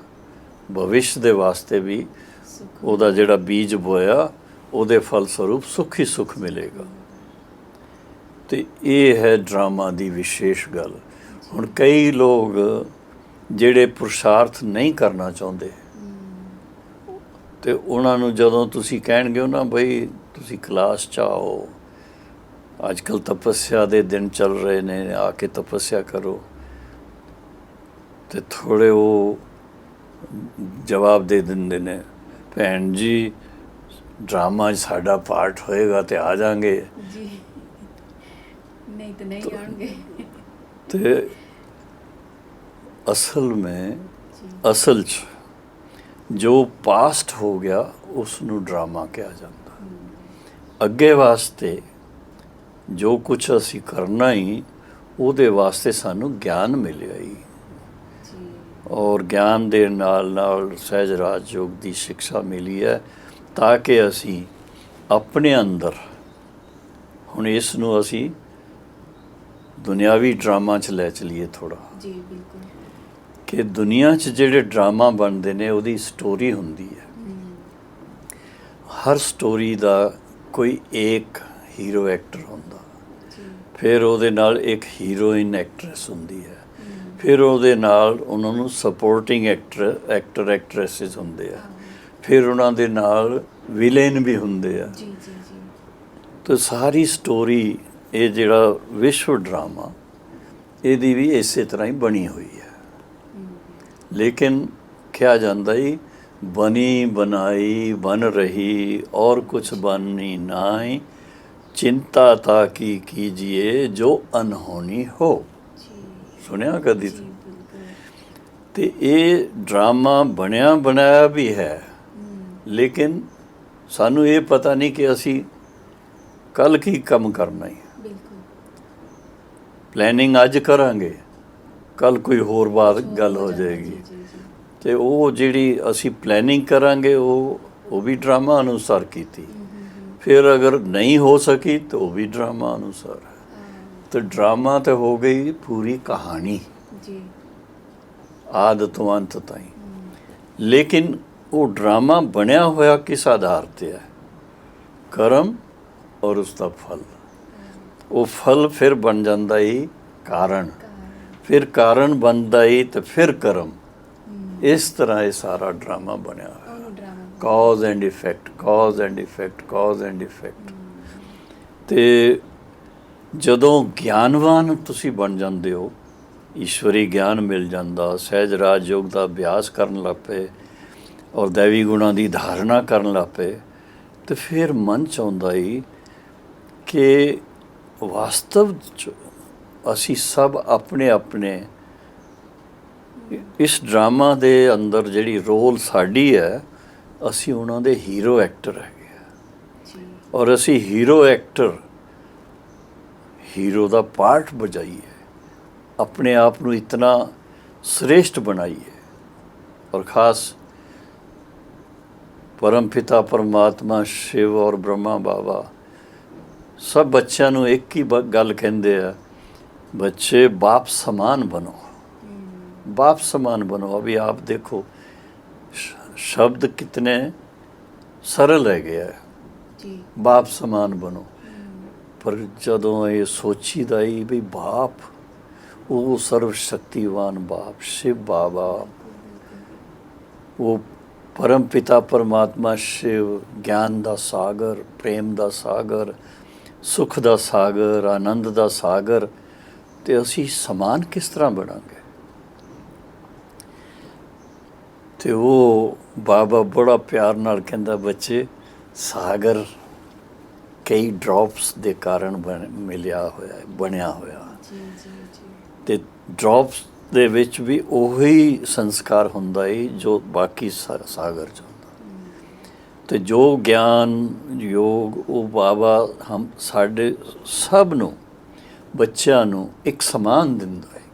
ਭਵਿੱਖ ਦੇ ਵਾਸਤੇ ਵੀ ਸੁਖ ਉਹਦਾ ਜਿਹੜਾ ਬੀਜ ਬੋਇਆ ਉਹਦੇ ਫਲ ਸਰੂਪ ਸੁਖ ਹੀ ਸੁਖ ਮਿਲੇਗਾ। ਤੇ ਇਹ ਹੈ ਡਰਾਮਾ ਦੀ ਵਿਸ਼ੇਸ਼ ਗੱਲ। ਹੁਣ ਕਈ ਲੋਕ ਜਿਹੜੇ ਪੁਰਸ਼ਾਰਥ ਨਹੀਂ ਕਰਨਾ ਚਾਹੁੰਦੇ ਤੇ ਉਹਨਾਂ ਨੂੰ ਜਦੋਂ ਤੁਸੀਂ ਕਹਿਣਗੇ ਨਾ ਬਈ ਤੁਸੀਂ ਕਲਾਸ 'ਚ ਆਓ, ਅੱਜ ਕੱਲ੍ਹ ਤਪੱਸਿਆ ਦੇ ਦਿਨ ਚੱਲ ਰਹੇ ਨੇ, ਆ ਕੇ ਤਪੱਸਿਆ ਕਰੋ, ਤੇ ਥੋੜ੍ਹੇ ਉਹ ਜਵਾਬ ਦੇ ਦਿੰਦੇ ਨੇ, ਭੈਣ ਜੀ ਡਰਾਮਾ 'ਚ ਸਾਡਾ ਪਾਰਟ ਹੋਏਗਾ ਤੇ ਆ ਜਾਵਾਂਗੇ। ਜੀ ਨਹੀਂ ਤਾਂ ਨਹੀਂ ਆਉਣਗੇ। ਤੇ ਅਸਲ 'ਚ ਜੋ ਪਾਸਟ ਹੋ ਗਿਆ ਉਸ ਨੂੰ ਡਰਾਮਾ ਕਿਹਾ ਜਾਂਦਾ। ਅੱਗੇ ਵਾਸਤੇ ਜੋ ਕੁਛ ਅਸੀਂ ਕਰਨਾ ਹੀ ਉਹਦੇ ਵਾਸਤੇ ਸਾਨੂੰ ਗਿਆਨ ਮਿਲਿਆ ਹੀ, ਜੀ ਔਰ ਗਿਆਨ ਦੇ ਨਾਲ ਨਾਲ ਸਹਿਜ ਰਾਜ ਯੋਗ ਦੀ ਸਿੱਖਿਆ ਮਿਲੀ ਹੈ ਤਾਂ ਕਿ ਅਸੀਂ ਆਪਣੇ ਅੰਦਰ, ਹੁਣ ਇਸ ਨੂੰ ਅਸੀਂ ਦੁਨਿਆਵੀ ਡਰਾਮਾ 'ਚ ਲੈ ਚਲੀਏ ਥੋੜ੍ਹਾ, ਜੀ ਬਿਲਕੁਲ। ਕਿ ਦੁਨੀਆ 'ਚ ਜਿਹੜੇ ਡਰਾਮਾ ਬਣਦੇ ਨੇ ਉਹਦੀ ਸਟੋਰੀ ਹੁੰਦੀ ਹੈ। ਹਰ ਸਟੋਰੀ ਦਾ ਕੋਈ ਇੱਕ ਹੀਰੋ ਐਕਟਰ ਹੁੰਦਾ, ਫਿਰ ਉਹਦੇ ਨਾਲ ਇੱਕ ਹੀਰੋਇਨ ਐਕਟਰੈਸ ਹੁੰਦੀ ਹੈ, ਫਿਰ ਉਹਦੇ ਨਾਲ ਉਹਨਾਂ ਨੂੰ ਸਪੋਰਟਿੰਗ ਐਕਟਰ ਐਕਟਰੈਸਿਸ ਹੁੰਦੇ ਆ, ਫਿਰ ਉਹਨਾਂ ਦੇ ਨਾਲ ਵਿਲੇਨ ਵੀ ਹੁੰਦੇ ਆ। ਜੀ ਜੀ ਜੀ। ਤਾਂ ਸਾਰੀ ਸਟੋਰੀ ਇਹ ਜਿਹੜਾ ਵਿਸ਼ਵ ਡਰਾਮਾ ਇਹਦੀ ਵੀ ਇਸੇ ਤਰ੍ਹਾਂ ਹੀ ਬਣੀ ਹੋਈ ਹੈ। ਲੇਕਿਨ ਕਿਹਾ ਜਾਂਦਾ ਹੀ ਬਣੀ ਬਣਾਈ ਬਨ ਰਹੀ ਔਰ ਕੁਛ ਬਣੀ ਨਾਹੀਂ, ਚਿੰਤਾ ਤਾਂ ਕੀ ਕੀਜੀਏ ਜੋ ਅਨਹੋਣੀ ਹੋ। ਸੁਣਿਆ ਕਦੀ? ਤੇ ਇਹ ਡਰਾਮਾ ਬਣਿਆ ਬਣਾਇਆ ਵੀ ਹੈ, ਲੇਕਿਨ ਸਾਨੂੰ ਇਹ ਪਤਾ ਨਹੀਂ ਕਿ ਅਸੀਂ ਕੱਲ੍ਹ ਕੀ ਕੰਮ ਕਰਨਾ ਹੈ। ਪਲੈਨਿੰਗ ਅੱਜ ਕਰਾਂਗੇ, ਕੱਲ੍ਹ ਕੋਈ ਹੋਰ ਬਾਤ ਗੱਲ ਹੋ ਜਾਏਗੀ। ਤੇ ਉਹ ਜਿਹੜੀ ਅਸੀਂ ਪਲੈਨਿੰਗ ਕਰਾਂਗੇ ਉਹ ਵੀ ਡਰਾਮਾ ਅਨੁਸਾਰ ਕੀਤੀ, ਫਿਰ ਅਗਰ ਨਹੀਂ ਹੋ ਸਕੀ ਤਾਂ ਉਹ ਵੀ ਡਰਾਮਾ ਅਨੁਸਾਰ ਹੈ। तो ड्रामा तो हो गई पूरी कहानी जी, आद तो अंत ताईं। लेकिन वो ड्रामा बनया होया किस आधार ते है? कर्म और उसका फल। वो फल फिर बन जाता ही कारण, फिर कारण बनता ही तो फिर कर्म। इस तरह ये सारा ड्रामा बनया होया, cause and effect, cause and effect, cause and effect. ते ਜਦੋਂ ਗਿਆਨਵਾਨ ਤੁਸੀਂ ਬਣ ਜਾਂਦੇ ਹੋ, ਈਸ਼ਵਰੀ ਗਿਆਨ ਮਿਲ ਜਾਂਦਾ, ਸਹਿਜ ਰਾਜ ਯੋਗ ਦਾ ਅਭਿਆਸ ਕਰਨ ਲੱਗ ਪਏ ਔਰ ਦੈਵੀ ਗੁਣਾਂ ਦੀ ਧਾਰਨਾ ਕਰਨ ਲੱਗ ਪਏ, ਤੇ ਫਿਰ ਮਨ 'ਚ ਆਉਂਦਾ ਹੀ ਕਿ ਵਾਸਤਵ 'ਚ ਅਸੀਂ ਸਭ ਆਪਣੇ ਆਪਣੇ ਇਸ ਡਰਾਮਾ ਦੇ ਅੰਦਰ ਜਿਹੜੀ ਰੋਲ ਸਾਡੀ ਹੈ, ਅਸੀਂ ਉਹਨਾਂ ਦੇ ਹੀਰੋ ਐਕਟਰ ਹੈਗੇ ਆ। ਔਰ ਅਸੀਂ ਹੀਰੋ ਐਕਟਰ, ਹੀਰੋ ਦਾ ਪਾਰਟ ਬਜਾਈਏ, ਆਪਣੇ ਆਪ ਨੂੰ ਇਤਨਾ ਸ੍ਰੇਸ਼ਟ ਬਣਾਈਏ। ਔਰ ਖਾਸ ਪਰਮ ਪਿਤਾ ਪਰਮਾਤਮਾ ਸ਼ਿਵ ਔਰ ਬ੍ਰਹਮਾ ਬਾਬਾ ਸਭ ਬੱਚਿਆਂ ਨੂੰ ਇੱਕ ਹੀ ਗੱਲ ਕਹਿੰਦੇ ਆ, ਬੱਚੇ ਬਾਪ ਸਮਾਨ ਬਣੋ, बाप समान बनो। अभी आप देखो शब्द कितने सरल है गया है, बाप समान बनो, पर जदों ये सोचीदा ही भी बाप, वो सर्वशक्तिवान बाप शिव बाबा, वो परम पिता परमात्मा शिव, ज्ञान दा सागर, प्रेम दा सागर, सुख दा सागर, आनंद दा सागर, ते असी समान किस तरह बनांगे? ਤੇ ਉਹ ਬਾਬਾ ਬੜਾ ਪਿਆਰ ਨਾਲ ਕਹਿੰਦਾ, ਬੱਚੇ ਸਾਗਰ ਕਈ ਡ੍ਰੌਪਸ ਦੇ ਕਾਰਨ ਮਿਲਿਆ ਹੋਇਆ, ਬਣਿਆ ਹੋਇਆ। ਤੇ ਡ੍ਰੌਪਸ ਦੇ ਵਿੱਚ ਵੀ ਉਹੀ ਸੰਸਕਾਰ ਹੁੰਦਾ ਹੈ ਜੋ ਬਾਕੀ ਸਾਗਰ 'ਚ ਹੁੰਦਾ। ਤੇ ਜੋ ਗਿਆਨ ਯੋਗ ਉਹ ਬਾਬਾ ਹਮ ਸਾਡੇ ਸਭ ਨੂੰ, ਬੱਚਿਆਂ ਨੂੰ ਇੱਕ ਸਮਾਨ ਦਿੰਦਾ ਹੈ,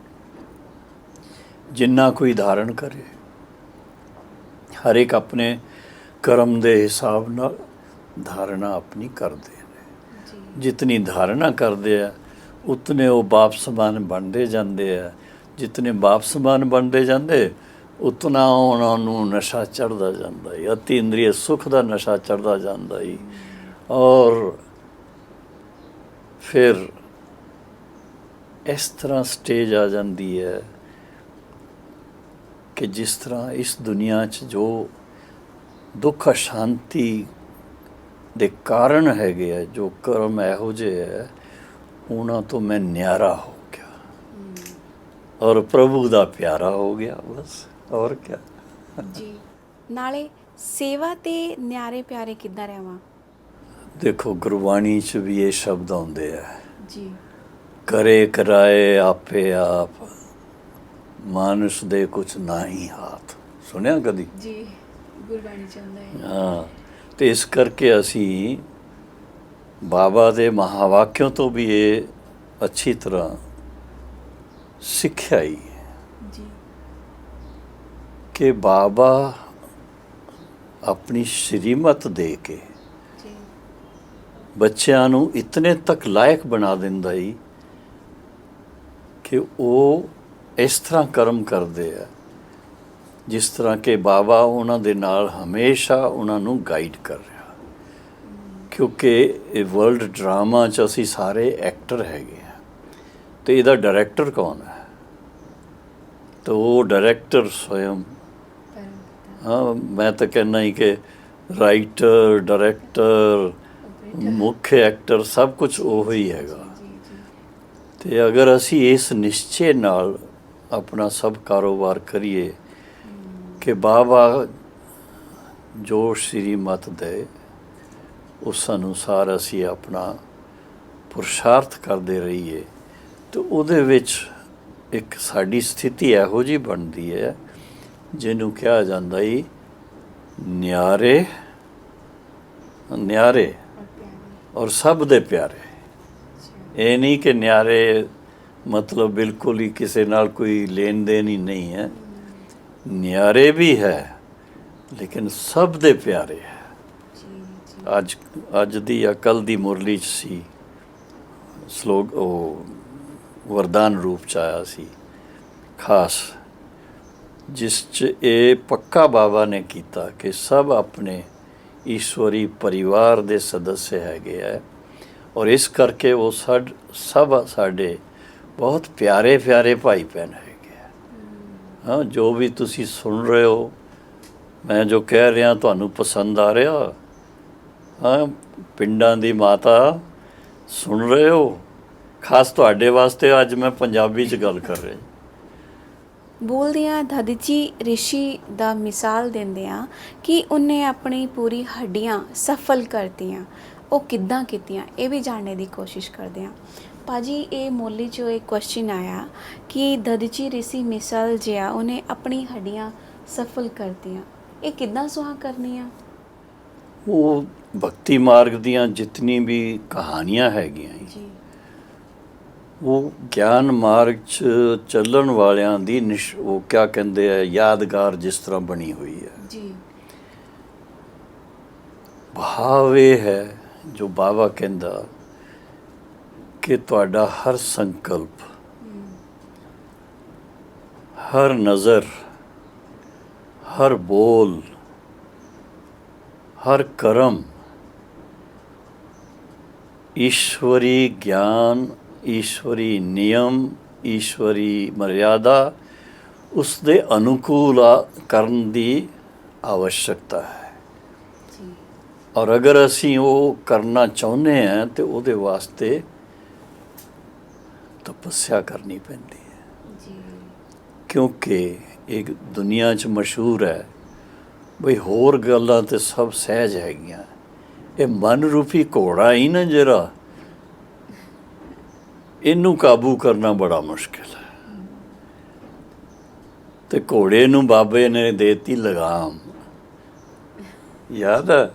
ਜਿੰਨਾ ਕੋਈ ਧਾਰਨ ਕਰੇ। हर एक अपने कर्म के हिसाब नाल धारणा अपनी करते हैं, जितनी धारणा करते हैं उतने वो बाप समान बनते जाते हैं, जितने बाप समान बनते जाते उतना उन्होंने नशा चढ़ता जाता है, अति इंद्रिय सुख का नशा चढ़ता जाता है। और फिर इस तरह स्टेज आ जाती है कि जिस तरह इस दुनिया 'ਚ जो दुख अशांति ਦੇ ਕਾਰਨ ਹੈਗੇ ਆ, ਜੋ ਕਰਮ ਇਹੋ ਜਿਹੇ ਹੈ, ਉਹਨਾਂ ਤੋਂ ਮੈਂ ਨਿਆਰਾ ਹੋ ਗਿਆ ਔਰ ਪ੍ਰਭੂ ਦਾ ਪਿਆਰਾ ਹੋ ਗਿਆ, ਬਸ। ਔਰ ਕਿਆ ਜੀ। ਨਾਲੇ ਸੇਵਾ ਤੇ ਨਿਆਰੇ ਪਿਆਰੇ ਕਿੱਦਾਂ ਰਹਿਵਾਂ? ਦੇਖੋ ਗੁਰਬਾਣੀ 'ਚ ਵੀ ਇਹ ਸ਼ਬਦ ਆਉਂਦੇ ਆ ਜੀ, ਕਰੇ ਕਰਾਏ ਆਪੇ ਆਪ, ਮਾਨੁਸ਼ ਦੇ ਕੁਛ ਨਾ ਹੀ ਹਾਥ। ਸੁਣਿਆ ਕਦੀ? ਜੀ, ਗੁਰਬਾਣੀ ਚ ਆਉਂਦਾ ਹੈ। ਹਾਂ, ਤੇ ਇਸ ਕਰਕੇ ਅਸੀਂ ਬਾਬਾ ਦੇ ਮਹਾਵਾਕਿਆਂ ਤੋਂ ਵੀ ਇਹ ਅੱਛੀ ਤਰ੍ਹਾਂ ਸਿੱਖਿਆ ਹੀ ਜੀ ਕਿ ਬਾਬਾ ਆਪਣੀ ਸ਼੍ਰੀਮਤ ਦੇ ਕੇ ਬੱਚਿਆਂ ਨੂੰ ਇਤਨੇ ਤੱਕ ਲਾਇਕ ਬਣਾ ਦਿੰਦਾ ਹੀ ਕਿ ਉਹ ਇਸ ਤਰ੍ਹਾਂ ਕਰਮ ਕਰਦੇ ਆ ਜਿਸ ਤਰ੍ਹਾਂ ਕਿ ਬਾਬਾ ਉਹਨਾਂ ਦੇ ਨਾਲ ਹਮੇਸ਼ਾ ਉਹਨਾਂ ਨੂੰ ਗਾਈਡ ਕਰ ਰਿਹਾ। ਕਿਉਂਕਿ ਇਹ ਵਰਲਡ ਡਰਾਮਾ 'ਚ ਅਸੀਂ ਸਾਰੇ ਐਕਟਰ ਹੈਗੇ ਆ, ਅਤੇ ਇਹਦਾ ਡਾਇਰੈਕਟਰ ਕੌਣ ਹੈ? ਤਾਂ ਉਹ ਡਾਇਰੈਕਟਰ ਸਵਯੰ, ਹਾਂ ਮੈਂ ਤਾਂ ਕਹਿੰਦਾ ਹੀ ਕਿ ਰਾਈਟਰ, ਡਾਇਰੈਕਟਰ, ਮੁੱਖ ਐਕਟਰ ਸਭ ਕੁਝ ਉਹ ਹੀ ਹੈਗਾ। ਅਤੇ ਅਗਰ ਅਸੀਂ ਇਸ ਨਿਸ਼ਚੇ ਨਾਲ ਆਪਣਾ ਸਭ ਕਾਰੋਬਾਰ ਕਰੀਏ ਕਿ ਬਾਬਾ ਜੋ ਸ਼੍ਰੀਮਤ ਦੇ ਉਸ ਅਨੁਸਾਰ ਅਸੀਂ ਆਪਣਾ ਪੁਰਸ਼ਾਰਥ ਕਰਦੇ ਰਹੀਏ, ਅਤੇ ਉਹਦੇ ਵਿੱਚ ਇੱਕ ਸਾਡੀ ਸਥਿਤੀ ਇਹੋ ਜਿਹੀ ਬਣਦੀ ਹੈ ਜਿਹਨੂੰ ਕਿਹਾ ਜਾਂਦਾ ਹੀ ਨਿਆਰੇ ਨਿਆਰੇ ਔਰ ਸਭ ਦੇ ਪਿਆਰੇ। ਇਹ ਨਹੀਂ ਕਿ ਨਿਆਰੇ ਮਤਲਬ ਬਿਲਕੁਲ ਹੀ ਕਿਸੇ ਨਾਲ ਕੋਈ ਲੈਣ ਦੇਣ ਹੀ ਨਹੀਂ ਹੈ, ਨਿਆਰੇ ਵੀ ਹੈ ਲੇਕਿਨ ਸਭ ਦੇ ਪਿਆਰੇ ਹੈ। ਅੱਜ ਦੀ ਜਾਂ ਕੱਲ੍ਹ ਦੀ ਮੁਰਲੀ 'ਚ ਸੀ ਸਲੋਕ, ਉਹ ਵਰਦਾਨ ਰੂਪ 'ਚ ਆਇਆ ਸੀ ਖਾਸ, ਜਿਸ 'ਚ ਇਹ ਪੱਕਾ ਬਾਬਾ ਨੇ ਕੀਤਾ ਕਿ ਸਭ ਆਪਣੇ ਈਸ਼ਵਰੀ ਪਰਿਵਾਰ ਦੇ ਸਦੱਸਿਆ ਹੈਗੇ ਹੈ, ਔਰ ਇਸ ਕਰਕੇ ਉਹ ਸਭ ਸਾਡੇ ਬਹੁਤ ਪਿਆਰੇ ਪਿਆਰੇ ਭਾਈ ਭੈਣ ਹੈਗੇ ਆ। ਹਾਂ, ਜੋ ਵੀ ਤੁਸੀਂ ਸੁਣ ਰਹੇ ਹੋ, ਮੈਂ ਜੋ ਕਹਿ ਰਿਹਾ ਤੁਹਾਨੂੰ ਪਸੰਦ ਆ ਰਿਹਾ? ਹਾਂ, ਪਿੰਡਾਂ ਦੀ ਮਾਤਾ ਸੁਣ ਰਹੇ ਹੋ? ਖਾਸ ਤੁਹਾਡੇ ਵਾਸਤੇ ਅੱਜ ਮੈਂ ਪੰਜਾਬੀ 'ਚ ਗੱਲ ਕਰ ਰਿਹਾ। ਬੋਲਦਿਆਂ ਦਾਦੀ ਰਿਸ਼ੀ ਦਾ ਮਿਸਾਲ ਦਿੰਦਿਆਂ ਕਿ ਉਹਨੇ ਆਪਣੀ ਪੂਰੀ ਹੱਡੀਆਂ ਸਫਲ ਕਰਤੀਆਂ, ਉਹ ਕਿੱਦਾਂ ਕੀਤੀਆਂ ਇਹ ਵੀ ਜਾਣਨੇ ਦੀ ਕੋਸ਼ਿਸ਼ ਕਰਦੇ ਹਾਂ। ਭਾਜੀ, ਇਹ ਮੋਲੀ 'ਚੋਂ ਇੱਕ ਕੁਐਸਚਨ ਆਇਆ ਕਿ ਦਦਚੀ ਰਿਸ਼ੀ ਮਿਸਾਲ ਜਿਹਾ ਉਹਨੇ ਆਪਣੀ ਹੱਡੀਆਂ ਸਫਲ ਕਰਤੀਆਂ, ਇਹ ਕਿੱਦਾਂ ਸੁਹਾ ਕਰਨੀਆਂ? ਉਹ ਭਗਤੀ ਮਾਰਗ ਦੀਆਂ ਜਿਤਨੀ ਵੀ ਕਹਾਣੀਆਂ ਹੈਗੀਆਂ ਜੀ, ਉਹ ਗਿਆਨ ਮਾਰਗ 'ਚ ਚੱਲਣ ਵਾਲਿਆਂ ਦੀ ਉਹ ਕਿਆ ਕਹਿੰਦੇ ਆ, ਯਾਦਗਾਰ ਜਿਸ ਤਰ੍ਹਾਂ ਬਣੀ ਹੋਈ ਹੈ ਜੀ। ਭਾਵ ਇਹ ਹੈ ਜੋ ਬਾਬਾ ਕਹਿੰਦਾ ਕਿ ਤੁਹਾਡਾ ਹਰ ਸੰਕਲਪ, ਹਰ ਨਜ਼ਰ, ਹਰ ਬੋਲ, ਹਰ ਕਰਮ ਈਸ਼ਵਰੀ ਗਿਆਨ, ਈਸ਼ਵਰੀ ਨਿਯਮ, ਈਸ਼ਵਰੀ ਮਰਿਆਦਾ ਉਸ ਦੇ ਅਨੁਕੂਲ ਕਰਨ ਦੀ ਆਵਸ਼ਕਤਾ ਹੈ। ਔਰ ਅਗਰ ਅਸੀਂ ਉਹ ਕਰਨਾ ਚਾਹੁੰਦੇ ਹਾਂ ਤਾਂ ਉਹਦੇ ਵਾਸਤੇ ਤਪੱਸਿਆ ਕਰਨੀ ਪੈਂਦੀ ਹੈ। ਕਿਉਂਕਿ ਇੱਕ ਦੁਨੀਆ 'ਚ ਮਸ਼ਹੂਰ ਹੈ ਬਈ ਹੋਰ ਗੱਲਾਂ ਤਾਂ ਸਭ ਸਹਿਜ ਹੈਗੀਆਂ, ਇਹ ਮਨ ਰੂਪੀ ਘੋੜਾ ਹੀ ਨਾ ਜਿਹੜਾ, ਇਹਨੂੰ ਕਾਬੂ ਕਰਨਾ ਬੜਾ ਮੁਸ਼ਕਿਲ ਹੈ। ਅਤੇ ਘੋੜੇ ਨੂੰ ਬਾਬੇ ਨੇ ਦੇਤੀ ਲਗਾਮ, ਯਾਦ ਹੈ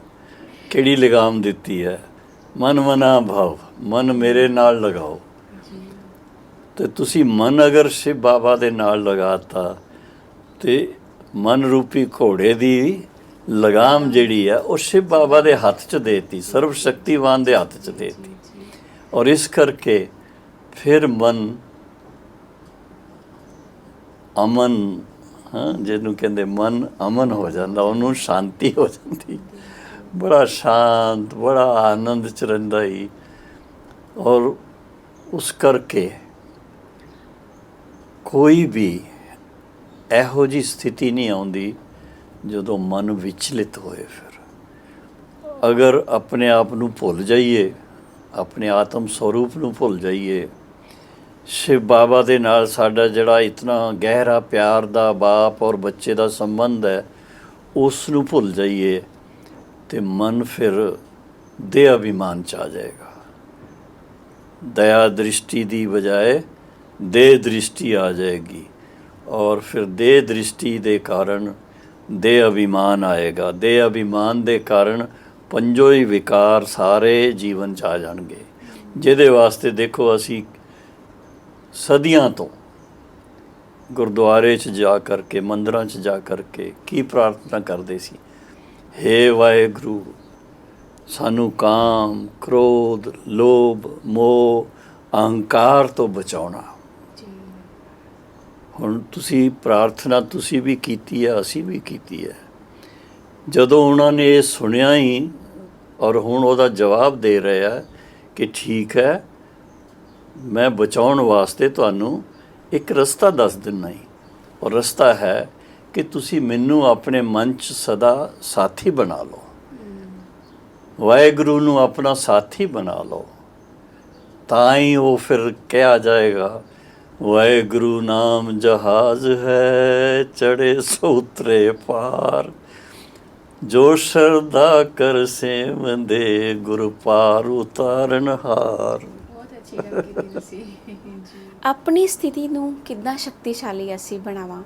ਕਿਹੜੀ ਲਗਾਮ ਦਿੱਤੀ ਹੈ? ਮਨ ਮਨਾ ਭਾਵ, ਮਨ ਮੇਰੇ ਨਾਲ ਲਗਾਓ। ਅਤੇ ਤੁਸੀਂ ਮਨ ਅਗਰ ਸ਼ਿਵ ਬਾਬਾ ਦੇ ਨਾਲ ਲਗਾਤਾ ਅਤੇ ਮਨ ਰੂਪੀ ਘੋੜੇ ਦੀ ਲਗਾਮ ਜਿਹੜੀ ਹੈ ਉਹ ਸ਼ਿਵ ਬਾਬਾ ਦੇ ਹੱਥ 'ਚ ਦੇਤੀ, ਸਰਵ ਸ਼ਕਤੀਵਾਨ ਦੇ ਹੱਥ 'ਚ ਦੇਤੀ। ਔਰ ਇਸ ਕਰਕੇ ਫਿਰ ਮਨ ਅਮਨ, ਹਾਂ ਜਿਹਨੂੰ ਕਹਿੰਦੇ ਮਨ ਅਮਨ ਹੋ ਜਾਂਦਾ, ਉਹਨੂੰ ਸ਼ਾਂਤੀ ਹੋ ਜਾਂਦੀ, ਬੜਾ ਸ਼ਾਂਤ, ਬੜਾ ਆਨੰਦ 'ਚ ਰਹਿੰਦਾ ਹੀ। ਔਰ ਉਸ ਕਰਕੇ ਕੋਈ ਵੀ ਇਹੋ ਜਿਹੀ ਸਥਿਤੀ ਨਹੀਂ ਆਉਂਦੀ ਜਦੋਂ ਮਨ ਵਿਚਲਿਤ ਹੋਏ। ਫਿਰ ਅਗਰ ਆਪਣੇ ਆਪ ਨੂੰ ਭੁੱਲ ਜਾਈਏ, ਆਪਣੇ ਆਤਮ ਸਰੂਪ ਨੂੰ ਭੁੱਲ ਜਾਈਏ, ਸ਼ਿਵ ਬਾਬਾ ਦੇ ਨਾਲ ਸਾਡਾ ਜਿਹੜਾ ਇਤਨਾ ਗਹਿਰਾ ਪਿਆਰ ਦਾ ਬਾਪ ਔਰ ਬੱਚੇ ਦਾ ਸੰਬੰਧ ਹੈ, ਉਸ ਨੂੰ ਭੁੱਲ ਜਾਈਏ ਅਤੇ ਮਨ ਫਿਰ ਦੇਹ ਅਭਿਮਾਨ 'ਚ ਆ ਜਾਏਗਾ। ਦਇਆ ਦ੍ਰਿਸ਼ਟੀ ਦੀ ਬਜਾਏ ਦੇਹ ਦ੍ਰਿਸ਼ਟੀ ਆ ਜਾਏਗੀ, ਔਰ ਫਿਰ ਦੇਹ ਦ੍ਰਿਸ਼ਟੀ ਦੇ ਕਾਰਨ ਦੇਹ ਅਭਿਮਾਨ ਆਏਗਾ। ਦੇਹ ਅਭਿਮਾਨ ਦੇ ਕਾਰਨ ਪੰਜੋ ਹੀ ਵਿਕਾਰ ਸਾਰੇ ਜੀਵਨ 'ਚ ਆ ਜਾਣਗੇ, ਜਿਹਦੇ ਵਾਸਤੇ ਦੇਖੋ ਅਸੀਂ ਸਦੀਆਂ ਤੋਂ ਗੁਰਦੁਆਰੇ 'ਚ ਜਾ ਕਰਕੇ, ਮੰਦਰਾਂ 'ਚ ਜਾ ਕਰਕੇ ਕੀ ਪ੍ਰਾਰਥਨਾ ਕਰਦੇ ਸੀ? ਹੇ ਵਾਹਿਗੁਰੂ, ਸਾਨੂੰ ਕਾਮ, ਕ੍ਰੋਧ, ਲੋਭ, ਮੋਹ, ਅਹੰਕਾਰ ਤੋਂ ਬਚਾਉਣਾ। ਹੁਣ ਤੁਸੀਂ ਪ੍ਰਾਰਥਨਾ ਤੁਸੀਂ ਵੀ ਕੀਤੀ ਹੈ, ਅਸੀਂ ਵੀ ਕੀਤੀ ਹੈ। ਜਦੋਂ ਉਹਨਾਂ ਨੇ ਇਹ ਸੁਣਿਆ ਹੀ ਔਰ ਹੁਣ ਉਹਦਾ ਜਵਾਬ ਦੇ ਰਿਹਾ ਕਿ ਠੀਕ ਹੈ, ਮੈਂ ਬਚਾਉਣ ਵਾਸਤੇ ਤੁਹਾਨੂੰ ਇੱਕ ਰਸਤਾ ਦੱਸ ਦਿੰਦਾ ਹੀ, ਔਰ ਰਸਤਾ ਹੈ ਕਿ ਤੁਸੀਂ ਮੈਨੂੰ ਆਪਣੇ ਮਨ 'ਚ ਸਦਾ ਸਾਥੀ ਬਣਾ ਲਓ, ਵਾਹਿਗੁਰੂ ਨੂੰ ਆਪਣਾ ਸਾਥੀ ਬਣਾ ਲਓ, ਤਾਂ ਹੀ ਉਹ ਫਿਰ ਕਿਹਾ ਜਾਏਗਾ ਵਾਹਿਗੁਰੂ ਨਾਮ ਜਹਾਜ਼ ਹੈ, ਚੜੇ ਸੋ ਉਤਰੇ ਪਾਰ, ਜੋ ਸ਼ਰਧਾ ਕਰ ਸੇਵੰਦੇ, ਗੁਰ ਪਾਰ ਉਤਾਰਨ ਹਾਰ। ਬਹੁਤ ਅੱਛੀ ਗੱਲ ਕੀਤੀ ਤੁਸੀਂ ਜੀ। ਆਪਣੀ ਸਥਿਤੀ ਨੂੰ ਕਿੱਦਾਂ ਸ਼ਕਤੀਸ਼ਾਲੀ ਅਸੀਂ ਬਣਾਵਾਂ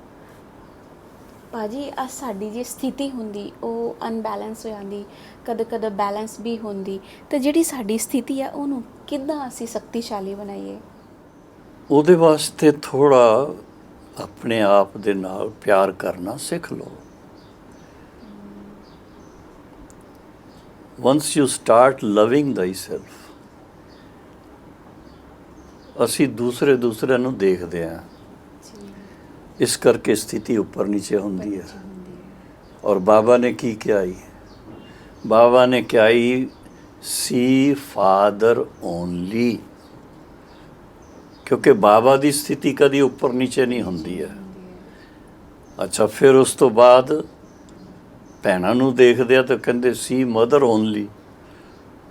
ਭਾਜੀ? ਆ ਸਾਡੀ ਜੇ ਸਥਿਤੀ ਹੁੰਦੀ ਉਹ ਅਨਬੈਲੈਂਸ ਹੋ ਜਾਂਦੀ, ਕਦੇ ਕਦੇ ਬੈਲੈਂਸ ਵੀ ਹੁੰਦੀ, ਤੇ ਜਿਹੜੀ ਸਾਡੀ ਸਥਿਤੀ ਆ ਉਹਨੂੰ ਕਿੱਦਾਂ ਅਸੀਂ ਸ਼ਕਤੀਸ਼ਾਲੀ ਬਣਾਈਏ? ਉਹਦੇ ਵਾਸਤੇ ਥੋੜ੍ਹਾ ਆਪਣੇ ਆਪ ਦੇ ਨਾਲ ਪਿਆਰ ਕਰਨਾ ਸਿੱਖ ਲਓ। once you start loving thyself, ਅਸੀਂ ਦੂਸਰਿਆਂ ਨੂੰ ਦੇਖਦੇ ਹਾਂ, ਇਸ ਕਰਕੇ ਸਥਿਤੀ ਉੱਪਰ ਨੀਚੇ ਹੁੰਦੀ ਹੈ। ਔਰ ਬਾਬਾ ਨੇ ਕੀ ਕਿਹਾ ਹੀ? ਬਾਬਾ ਨੇ ਕਿਹਾ ਹੀ ਸੀ ਫਾਦਰ ਓਨਲੀ, ਕਿਉਂਕਿ ਬਾਬਾ ਦੀ ਸਥਿਤੀ ਕਦੀ ਉੱਪਰ ਨੀਚੇ ਨਹੀਂ ਹੁੰਦੀ ਹੈ। ਅੱਛਾ, ਫਿਰ ਉਸ ਤੋਂ ਬਾਅਦ ਭੈਣਾਂ ਨੂੰ ਦੇਖਦੇ ਆ ਤਾਂ ਕਹਿੰਦੇ ਸੀ ਮਦਰ ਓਨਲੀ,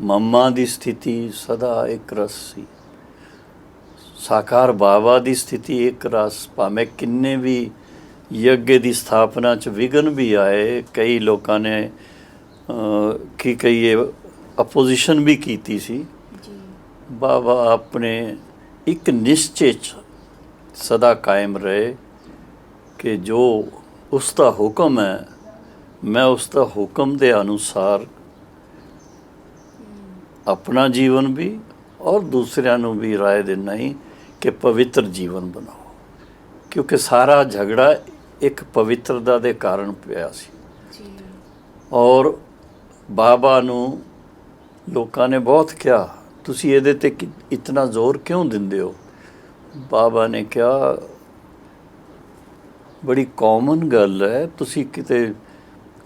ਮੰਮਾ ਦੀ ਸਥਿਤੀ ਸਦਾ ਇੱਕ ਰਸ ਸੀ। ਸਾਕਾਰ ਬਾਬਾ ਦੀ ਸਥਿਤੀ ਇੱਕ ਰਸ, ਭਾਵੇਂ ਕਿੰਨੇ ਵੀ ਯੱਗ ਦੀ ਸਥਾਪਨਾ 'ਚ ਵਿਘਨ ਵੀ ਆਏ, ਕਈ ਲੋਕਾਂ ਨੇ ਕੀ ਕਹੀਏ ਅਪੋਜੀਸ਼ਨ ਵੀ ਕੀਤੀ ਸੀ, ਬਾਬਾ ਆਪਣੇ ਇੱਕ ਨਿਸ਼ਚੇ 'ਚ ਸਦਾ ਕਾਇਮ ਰਹੇ ਕਿ ਜੋ ਉਸ ਦਾ ਹੁਕਮ ਹੈ, ਮੈਂ ਉਸ ਦਾ ਹੁਕਮ ਦੇ ਅਨੁਸਾਰ ਆਪਣਾ ਜੀਵਨ ਵੀ ਔਰ ਦੂਸਰਿਆਂ ਨੂੰ ਵੀ ਰਾਏ ਦਿੰਦਾ ਹੀ ਕਿ ਪਵਿੱਤਰ ਜੀਵਨ ਬਣਾਓ, ਕਿਉਂਕਿ ਸਾਰਾ ਝਗੜਾ ਇੱਕ ਪਵਿੱਤਰਤਾ ਦੇ ਕਾਰਨ ਪਿਆ ਸੀ। ਔਰ ਬਾਬਾ ਨੂੰ ਲੋਕਾਂ ਨੇ ਬਹੁਤ ਕਿਹਾ ਤੁਸੀਂ ਇਹਦੇ 'ਤੇ ਇਤਨਾ ਜ਼ੋਰ ਕਿਉਂ ਦਿੰਦੇ ਹੋ? ਬਾਬਾ ਨੇ ਕਿਹਾ ਬੜੀ ਕਾਮਨ ਗੱਲ ਹੈ, ਤੁਸੀਂ ਕਿਤੇ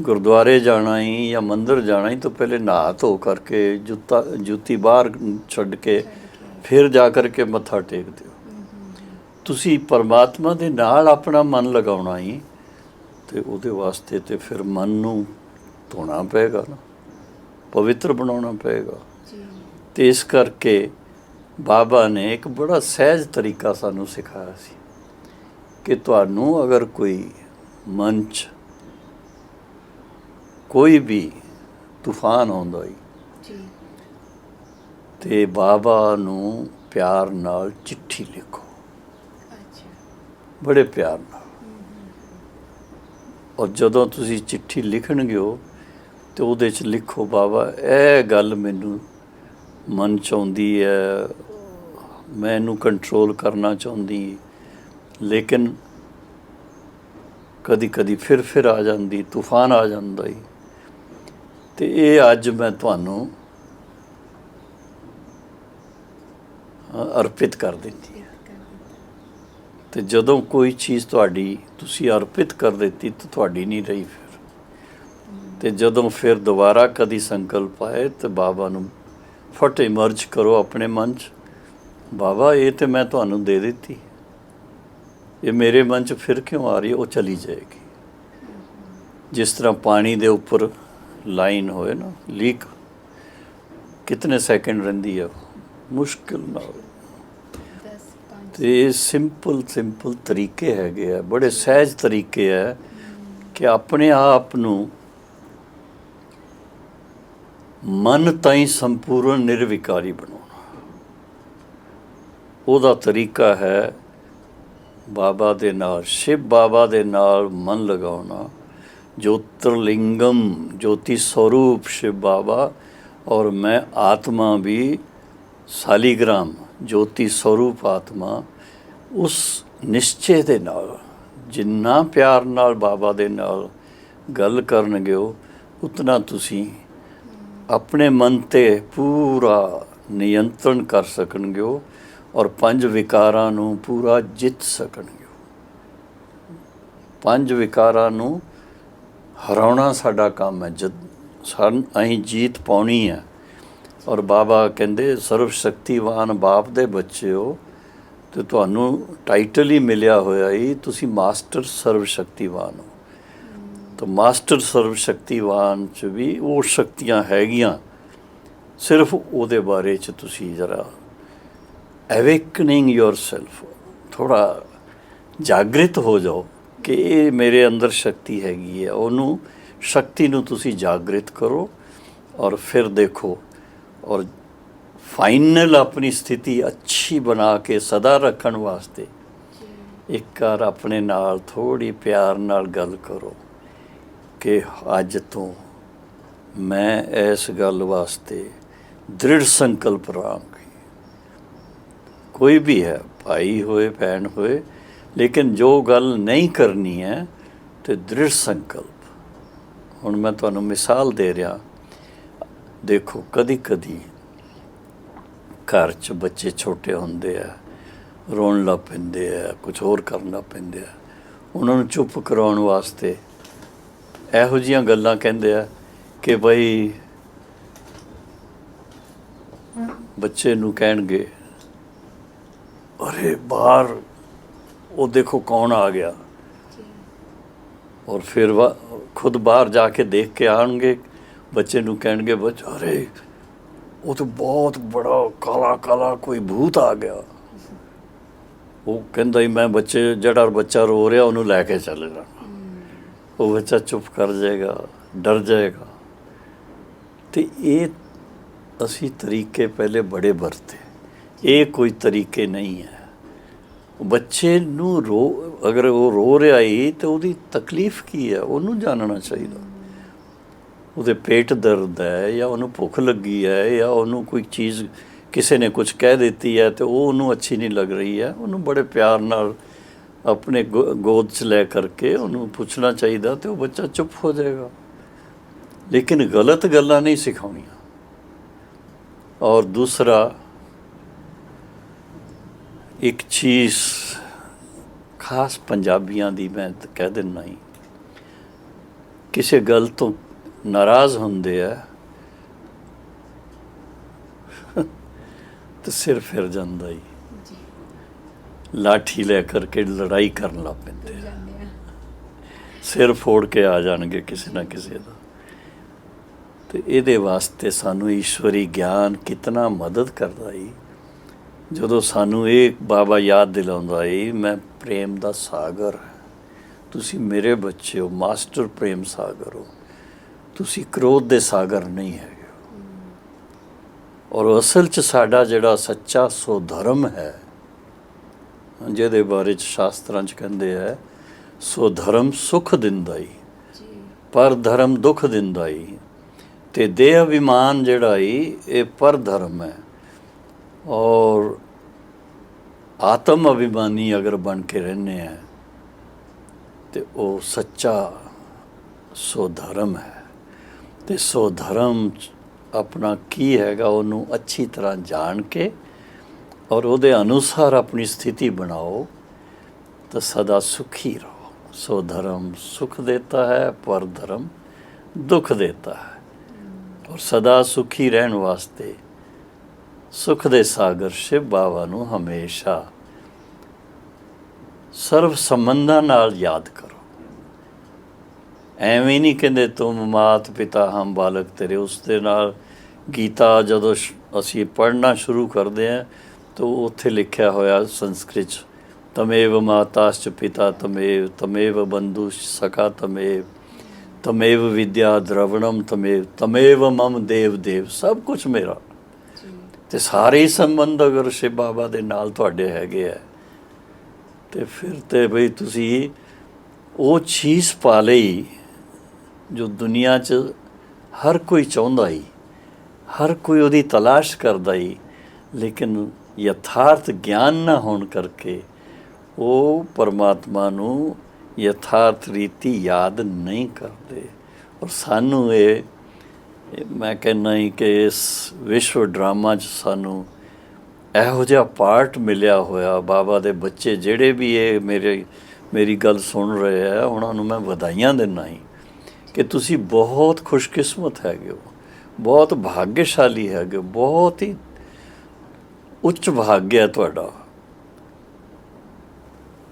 ਗੁਰਦੁਆਰੇ ਜਾਣਾ ਹੀ ਜਾਂ ਮੰਦਰ ਜਾਣਾ ਹੀ ਤਾਂ ਪਹਿਲੇ ਨਹਾ ਧੋ ਕਰਕੇ ਜੁੱਤੀ ਬਾਹਰ ਛੱਡ ਕੇ ਫਿਰ ਜਾ ਕਰਕੇ ਮੱਥਾ ਟੇਕਦੇ ਹੋ। ਤੁਸੀਂ ਪਰਮਾਤਮਾ ਦੇ ਨਾਲ ਆਪਣਾ ਮਨ ਲਗਾਉਣਾ ਹੀ, ਤੇ ਉਹਦੇ ਵਾਸਤੇ ਤੇ ਫਿਰ ਮਨ ਨੂੰ ਧੋਣਾ ਪਏਗਾ ਨਾ, ਪਵਿੱਤਰ ਬਣਾਉਣਾ ਪਏਗਾ। ਤੇ ਇਸ ਕਰਕੇ ਬਾਬਾ ਨੇ ਇੱਕ ਬੜਾ ਸਹਿਜ ਤਰੀਕਾ ਸਾਨੂੰ ਸਿਖਾਇਆ ਸੀ ਕਿ ਤੁਹਾਨੂੰ ਅਗਰ ਕੋਈ ਮਨ 'ਚ ਕੋਈ ਵੀ ਤੂਫਾਨ ਆਉਂਦਾ ਹੀ ਤੇ ਬਾਬਾ ਨੂੰ ਪਿਆਰ ਨਾਲ ਚਿੱਠੀ ਲਿਖੋ, ਬੜੇ ਪਿਆਰ ਨਾਲ। ਔਰ ਜਦੋਂ ਤੁਸੀਂ ਚਿੱਠੀ ਲਿਖਣਗੇ ਹੋ ਤੇ ਉਹਦੇ 'ਚ ਲਿਖੋ ਬਾਬਾ ਇਹ ਗੱਲ ਮੈਨੂੰ ਮਨ 'ਚ ਆਉਂਦੀ ਹੈ, ਮੈਂ ਇਹਨੂੰ ਕੰਟਰੋਲ ਕਰਨਾ ਚਾਹੁੰਦੀ, ਲੇਕਿਨ ਕਦੀ ਕਦੀ ਫਿਰ ਆ ਜਾਂਦੀ, ਤੂਫਾਨ ਆ ਜਾਂਦਾ ਹੀ, ਤੇ ਇਹ ਅੱਜ ਮੈਂ ਤੁਹਾਨੂੰ ਅਰਪਿਤ ਕਰ ਦਿੰਦੀ ਹੈ। ਤੇ ਜਦੋਂ ਕੋਈ ਚੀਜ਼ ਤੁਹਾਡੀ ਤੁਸੀਂ ਅਰਪਿਤ ਕਰ ਦਿੱਤੀ ਤਾਂ ਤੁਹਾਡੀ ਨਹੀਂ ਰਹੀ ਫਿਰ, ਤੇ ਜਦੋਂ ਫਿਰ ਦੁਬਾਰਾ ਕਦੀ ਸੰਕਲਪ ਆਏ ਤੇ ਬਾਬਾ ਨੂੰ ਫਟ ਇਮਰਜ ਕਰੋ ਆਪਣੇ ਮਨ 'ਚ, ਬਾਬਾ ਇਹ ਤੇ ਮੈਂ ਤੁਹਾਨੂੰ ਦੇ ਦਿੱਤੀ, ਇਹ ਮੇਰੇ ਮਨ 'ਚ ਫਿਰ ਕਿਉਂ ਆ ਰਹੀ ਹੈ? ਉਹ ਚਲੀ ਜਾਏਗੀ। ਜਿਸ ਤਰ੍ਹਾਂ ਪਾਣੀ ਦੇ ਉੱਪਰ ਲਾਈਨ ਹੋਏ ਨਾ, ਲੀਕ ਕਿਤਨੇ ਸੈਕਿੰਡ ਰਹਿੰਦੀ ਹੈ? ਮੁਸ਼ਕਿਲ ਨਾਲ। ਤੇ ਸਿੰਪਲ ਤਰੀਕੇ ਹੈਗੇ ਆ, ਬੜੇ ਸਹਿਜ ਤਰੀਕੇ ਹੈ ਕਿ ਆਪਣੇ ਆਪ ਨੂੰ ਮਨ ਤਾਈਂ ਸੰਪੂਰਨ ਨਿਰਵਿਕਾਰੀ ਬਣਾਉਣਾ। ਉਹਦਾ ਤਰੀਕਾ ਹੈ ਬਾਬਾ ਦੇ ਨਾਲ, ਸ਼ਿਵ ਬਾਬਾ ਦੇ ਨਾਲ ਮਨ ਲਗਾਉਣਾ। ज्योतिर्लिंगम ज्योति स्वरूप शिव बाबा, और मैं आत्मा भी सालीग्राम ज्योति स्वरूप आत्मा। उस निश्चय ਦੇ ਨਾਲ ਜਿੰਨਾ ਪਿਆਰ ਨਾਲ ਬਾਬਾ ਦੇ ਨਾਲ ਗੱਲ ਕਰਨਗੇ ਹੋ, ਉਤਨਾ ਤੁਸੀਂ ਆਪਣੇ ਮਨ 'ਤੇ ਪੂਰਾ ਨਿਯੰਤਰਣ ਕਰ ਸਕਣਗੇ ਹੋ ਔਰ ਪੰਜ ਵਿਕਾਰਾਂ ਨੂੰ ਪੂਰਾ ਜਿੱਤ ਸਕਣਗੇ ਹੋ। ਪੰਜ ਵਿਕਾਰਾਂ ਨੂੰ ਹਰਾਉਣਾ ਸਾਡਾ ਕੰਮ ਹੈ। ਅਸੀਂ ਜੀਤ ਪਾਉਣੀ ਹੈ। ਔਰ ਬਾਬਾ ਕਹਿੰਦੇ ਸਰਵ ਸ਼ਕਤੀਵਾਨ ਬਾਪ ਦੇ ਬੱਚੇ ਹੋ, ਅਤੇ ਤੁਹਾਨੂੰ ਟਾਈਟਲ ਹੀ ਮਿਲਿਆ ਹੋਇਆ ਹੀ ਤੁਸੀਂ ਮਾਸਟਰ ਸਰਵ ਸ਼ਕਤੀਵਾਨ ਹੋ। ਤਾਂ ਮਾਸਟਰ ਸਰਵ ਸ਼ਕਤੀਵਾਨ 'ਚ ਵੀ ਉਹ ਸ਼ਕਤੀਆਂ ਹੈਗੀਆਂ, ਸਿਰਫ ਉਹਦੇ ਬਾਰੇ 'ਚ ਤੁਸੀਂ ਜ਼ਰਾ ਅਵੇਕਨਿੰਗ ਯੋਰਸੈਲਫ, ਥੋੜ੍ਹਾ ਜਾਗਰਿਤ ਹੋ ਜਾਓ ਕਿ ਇਹ ਮੇਰੇ ਅੰਦਰ ਸ਼ਕਤੀ ਹੈਗੀ ਹੈ। ਉਹਨੂੰ ਸ਼ਕਤੀ ਨੂੰ ਤੁਸੀਂ ਜਾਗਰਿਤ ਕਰੋ ਔਰ ਫਿਰ ਦੇਖੋ। ਔਰ ਫਾਈਨਲ ਆਪਣੀ ਸਥਿਤੀ ਅੱਛੀ ਬਣਾ ਕੇ ਸਦਾ ਰੱਖਣ ਵਾਸਤੇ ਇੱਕ ਵਾਰ ਆਪਣੇ ਨਾਲ ਥੋੜ੍ਹੀ ਪਿਆਰ ਨਾਲ ਗੱਲ ਕਰੋ ਕਿ ਅੱਜ ਤੋਂ ਮੈਂ ਇਸ ਗੱਲ ਵਾਸਤੇ ਦ੍ਰਿੜ ਸੰਕਲਪ ਰਹਾਂਗੀ। ਕੋਈ ਵੀ ਹੈ, ਭਾਈ ਹੋਏ ਭੈਣ ਹੋਏ, ਲੇਕਿਨ ਜੋ ਗੱਲ ਨਹੀਂ ਕਰਨੀ ਹੈ ਤੇ ਦ੍ਰਿੜ ਸੰਕਲਪ। ਹੁਣ ਮੈਂ ਤੁਹਾਨੂੰ ਮਿਸਾਲ ਦੇ ਰਿਹਾ, ਦੇਖੋ ਕਦੀ ਕਦੀ ਘਰ 'ਚ ਬੱਚੇ ਛੋਟੇ ਹੁੰਦੇ ਆ, ਰੋਣ ਲੱਗ ਪੈਂਦੇ ਆ, ਕੁਝ ਹੋਰ ਕਰਨ ਲੱਗ ਪੈਂਦੇ ਆ। ਉਹਨਾਂ ਨੂੰ ਚੁੱਪ ਕਰਾਉਣ ਵਾਸਤੇ ਇਹੋ ਜਿਹੀਆਂ ਗੱਲਾਂ ਕਹਿੰਦੇ ਆ ਕਿ ਬਈ ਬੱਚੇ ਨੂੰ ਕਹਿਣਗੇ, ਅਰੇ ਬਾਹਰ ਉਹ ਦੇਖੋ ਕੌਣ ਆ ਗਿਆ, ਔਰ ਫਿਰ ਖੁਦ ਬਾਹਰ ਜਾ ਕੇ ਦੇਖ ਕੇ ਆਉਣਗੇ, ਬੱਚੇ ਨੂੰ ਕਹਿਣਗੇ ਬੱਚਾ ਅਰੇ ਉਹ ਤਾਂ ਬਹੁਤ ਬੜਾ ਕਾਲਾ ਕਾਲਾ ਕੋਈ ਭੂਤ ਆ ਗਿਆ। ਉਹ ਕਹਿੰਦਾ ਹੀ ਮੈਂ ਜਿਹੜਾ ਬੱਚਾ ਰੋ ਰਿਹਾ ਉਹਨੂੰ ਲੈ ਕੇ ਚਲੇ ਜਾਣਾ। ਉਹ ਬੱਚਾ ਚੁੱਪ ਕਰ ਜਾਏਗਾ, ਡਰ ਜਾਏਗਾ। ਅਤੇ ਇਹ ਅਸੀਂ ਤਰੀਕੇ ਪਹਿਲੇ ਬੜੇ ਵਰਤੇ, ਇਹ ਕੋਈ ਤਰੀਕੇ ਨਹੀਂ ਹੈ। ਬੱਚੇ ਨੂੰ ਅਗਰ ਉਹ ਰੋ ਰਿਹਾ ਹੀ ਤਾਂ ਉਹਦੀ ਤਕਲੀਫ ਕੀ ਹੈ ਉਹਨੂੰ ਜਾਣਨਾ ਚਾਹੀਦਾ। ਉਹਦੇ ਪੇਟ ਦਰਦ ਹੈ ਜਾਂ ਉਹਨੂੰ ਭੁੱਖ ਲੱਗੀ ਹੈ ਜਾਂ ਉਹਨੂੰ ਕੋਈ ਚੀਜ਼ ਕਿਸੇ ਨੇ ਕੁਝ ਕਹਿ ਦਿੱਤੀ ਹੈ ਅਤੇ ਉਹ ਉਹਨੂੰ ਅੱਛੀ ਨਹੀਂ ਲੱਗ ਰਹੀ ਹੈ, ਉਹਨੂੰ ਬੜੇ ਪਿਆਰ ਨਾਲ ਆਪਣੇ ਗੋਦ 'ਚ ਲੈ ਕਰਕੇ ਉਹਨੂੰ ਪੁੱਛਣਾ ਚਾਹੀਦਾ ਅਤੇ ਉਹ ਬੱਚਾ ਚੁੱਪ ਹੋ ਜਾਏਗਾ। ਲੇਕਿਨ ਗਲਤ ਗੱਲਾਂ ਨਹੀਂ ਸਿਖਾਉਣੀਆਂ। ਔਰ ਦੂਸਰਾ, ਇੱਕ ਚੀਜ਼ ਖਾਸ ਪੰਜਾਬੀਆਂ ਦੀ ਮੈਂ ਕਹਿ ਦਿੰਦਾ ਹੀ, ਕਿਸੇ ਗੱਲ ਤੋਂ ਨਾਰਾਜ਼ ਹੁੰਦੇ ਆ ਤੇ ਸਿਰ ਫਿਰ ਜਾਂਦਾ ਹੀ, ਲਾਠੀ ਲੈ ਕਰਕੇ ਲੜਾਈ ਕਰਨ ਲੱਗ ਪੈਂਦੇ ਆ, ਸਿਰ ਫੋੜ ਕੇ ਆ ਜਾਣਗੇ ਕਿਸੇ ਨਾ ਕਿਸੇ ਦਾ। ਤੇ ਇਹਦੇ ਵਾਸਤੇ ਸਾਨੂੰ ਈਸ਼ਵਰੀ ਗਿਆਨ ਕਿਤਨਾ ਮਦਦ ਕਰਦਾ ਈ, ਜਦੋਂ ਸਾਨੂੰ ਇਹ ਬਾਬਾ ਯਾਦ ਦਿਲਾਉਂਦਾ ਈ ਮੈਂ ਪ੍ਰੇਮ ਦਾ ਸਾਗਰ ਹਾਂ, ਤੁਸੀਂ ਮੇਰੇ ਬੱਚੇ ਹੋ, ਮਾਸਟਰ ਪ੍ਰੇਮ ਸਾਗਰ ਹੋ, ਤੁਸੀਂ ਕ੍ਰੋਧ ਦੇ ਸਾਗਰ ਨਹੀਂ ਹੈਗੇ। ਔਰ ਅਸਲ 'ਚ ਸਾਡਾ ਜਿਹੜਾ ਸੱਚਾ ਸੋ ਧਰਮ ਹੈ, ਜਿਹਦੇ ਬਾਰੇ 'ਚ ਸ਼ਾਸਤਰਾਂ 'ਚ ਕਹਿੰਦੇ ਹੈ ਸੋ ਧਰਮ ਸੁੱਖ ਦਿੰਦਾ ਈ, ਪਰ ਧਰਮ ਦੁੱਖ ਦਿੰਦਾ ਈ। ਅਤੇ ਦੇਹ ਅਭਿਮਾਨ ਜਿਹੜਾ ਈ ਇਹ ਪਰ ਧਰਮ ਹੈ। ਔਰ ਆਤਮ ਅਭਿਮਾਨੀ ਅਗਰ ਬਣ ਕੇ ਰਹਿੰਦੇ ਹਾਂ ਅਤੇ ਉਹ ਸੱਚਾ ਸੋ ਧਰਮ ਹੈ। ਅਤੇ ਸੋ ਧਰਮ ਆਪਣਾ ਕੀ ਹੈਗਾ ਉਹਨੂੰ ਅੱਛੀ ਤਰ੍ਹਾਂ ਜਾਣ ਕੇ ਔਰ ਉਹਦੇ ਅਨੁਸਾਰ ਆਪਣੀ ਸਥਿਤੀ ਬਣਾਓ ਤਾਂ ਸਦਾ ਸੁਖੀ ਰਹੋ। ਸੋ ਧਰਮ ਸੁਖ ਦੇਤਾ ਹੈ, ਪਰ ਧਰਮ ਦੁੱਖ ਦੇਤਾ ਹੈ। ਔਰ ਸਦਾ ਸੁਖੀ ਰਹਿਣ ਵਾਸਤੇ ਸੁਖ ਦੇ ਸਾਗਰ ਸ਼ਿਵ ਬਾਬਾ ਨੂੰ ਹਮੇਸ਼ਾ ਸਰਵ ਸੰਬੰਧਾਂ ਨਾਲ ਯਾਦ ਕਰੋ। ਐਵੇਂ ਨਹੀਂ ਕਹਿੰਦੇ ਤੁਮ ਮਾਤ ਪਿਤਾ ਹਮ ਬਾਲਕ ਤੇਰੇ। ਉਸ ਦੇ ਨਾਲ ਗੀਤਾ ਜਦੋਂ ਅਸੀਂ ਪੜ੍ਹਨਾ ਸ਼ੁਰੂ ਕਰਦੇ ਹਾਂ ਤਾਂ ਉੱਥੇ ਲਿਖਿਆ ਹੋਇਆ ਸੰਸਕ੍ਰਿਤ 'ਚ ਤਮੇਵ ਮਾਤਾਸ਼ਚ ਪਿਤਾ ਤਮੇਵ, ਤਮੇਵ ਬੰਧੂ ਸਕਾ ਤਮੇਵ, ਤਮੇਵ ਵਿਦਿਆ ਦ੍ਰਵਣਮ ਤਮੇਵ, ਤਮੇਵ ਮਮ ਦੇਵ ਦੇਵ। ਸਭ ਕੁਛ ਮੇਰਾ। ਅਤੇ ਸਾਰੇ ਹੀ ਸੰਬੰਧ ਅਗਰ ਸ਼ਿਵ ਬਾਬਾ ਦੇ ਨਾਲ ਤੁਹਾਡੇ ਹੈਗੇ ਹੈ ਅਤੇ ਫਿਰ ਤਾਂ ਬਈ ਤੁਸੀਂ ਉਹ ਚੀਜ਼ ਪਾ ਲਈ ਜੋ ਦੁਨੀਆ 'ਚ ਹਰ ਕੋਈ ਚਾਹੁੰਦਾ ਹੀ, ਹਰ ਕੋਈ ਉਹਦੀ ਤਲਾਸ਼ ਕਰਦਾ ਹੀ, ਲੇਕਿਨ ਯਥਾਰਥ ਗਿਆਨ ਨਾ ਹੋਣ ਕਰਕੇ ਉਹ ਪਰਮਾਤਮਾ ਨੂੰ ਯਥਾਰਥ ਰੀਤੀ ਯਾਦ ਨਹੀਂ ਕਰਦੇ। ਔਰ ਸਾਨੂੰ ਇਹ ਮੈਂ ਕਹਿੰਦਾ ਹੀ ਕਿ ਇਸ ਵਿਸ਼ਵ ਡਰਾਮਾ 'ਚ ਸਾਨੂੰ ਇਹੋ ਜਿਹਾ ਪਾਰਟ ਮਿਲਿਆ ਹੋਇਆ। ਬਾਬਾ ਦੇ ਬੱਚੇ ਜਿਹੜੇ ਵੀ ਇਹ ਮੇਰੇ ਮੇਰੀ ਗੱਲ ਸੁਣ ਰਹੇ ਆ ਉਹਨਾਂ ਨੂੰ ਮੈਂ ਵਧਾਈਆਂ ਦਿੰਦਾ ਹੀ ਕਿ ਤੁਸੀਂ ਬਹੁਤ ਖੁਸ਼ਕਿਸਮਤ ਹੈਗੇ ਹੋ, ਬਹੁਤ ਭਾਗਿਆਸ਼ਾਲੀ ਹੈਗੇ ਹੋ, ਬਹੁਤ ਹੀ ਉੱਚ ਭਾਗਿਆ ਹੈ ਤੁਹਾਡਾ।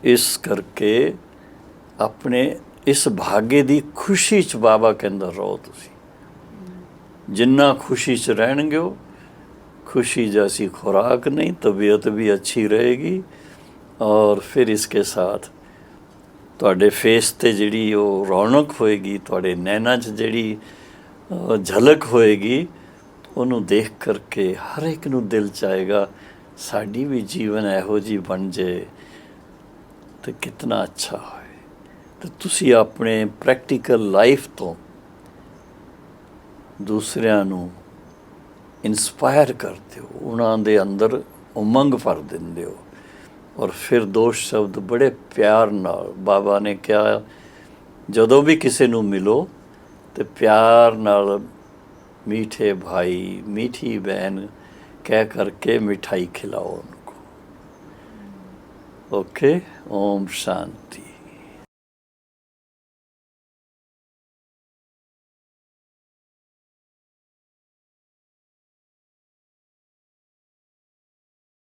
ਇਸ ਕਰਕੇ ਆਪਣੇ ਇਸ ਭਾਗੇ ਦੀ ਖੁਸ਼ੀ 'ਚ ਬਾਬਾ ਕਹਿੰਦਾ ਰਹੋ। ਤੁਸੀਂ ਜਿੰਨਾ ਖੁਸ਼ੀ 'ਚ ਰਹਿਣਗੇ ਹੋ, खुशी जैसी खुराक नहीं, तबीयत भी अच्छी रहेगी। और फिर इसके साथ ਤੁਹਾਡੇ ਫੇਸ ਤੇ ਜਿਹੜੀ ਉਹ ਰੌਣਕ ਹੋਏਗੀ, ਤੁਹਾਡੇ ਨੈਣਾਂ 'ਚ ਜਿਹੜੀ ਝਲਕ ਹੋਏਗੀ, ਉਹਨੂੰ ਦੇਖ ਕਰਕੇ ਹਰ ਇੱਕ ਨੂੰ ਦਿਲ ਚਾਹੇਗਾ ਸਾਡੀ ਵੀ ਜੀਵਨ ਇਹੋ ਜਿਹੀ ਬਣ ਜੇ ਤੇ ਕਿਤਨਾ ਅੱਛਾ ਹੋਏ। ਤੇ ਤੁਸੀਂ ਆਪਣੇ ਪ੍ਰੈਕਟੀਕਲ ਲਾਈਫ ਤੋਂ ਦੂਸਰਿਆਂ ਨੂੰ ਇੰਸਪਾਇਰ ਕਰਦੇ ਹੋ, ਉਹਨਾਂ ਦੇ ਅੰਦਰ ਉਮੰਗ ਭਰ ਦਿੰਦੇ ਹੋ। ਔਰ ਫਿਰ ਦੋ ਸ਼ਬਦ ਬੜੇ ਪਿਆਰ ਨਾਲ ਬਾਬਾ ਨੇ ਕਿਹਾ, ਜਦੋਂ ਵੀ ਕਿਸੇ ਨੂੰ ਮਿਲੋ ਤੇ ਪਿਆਰ ਨਾਲ मीठे भाई मीठी बहन कह करके मिठाई खिलाओ उनको। ओके, ओम शांति।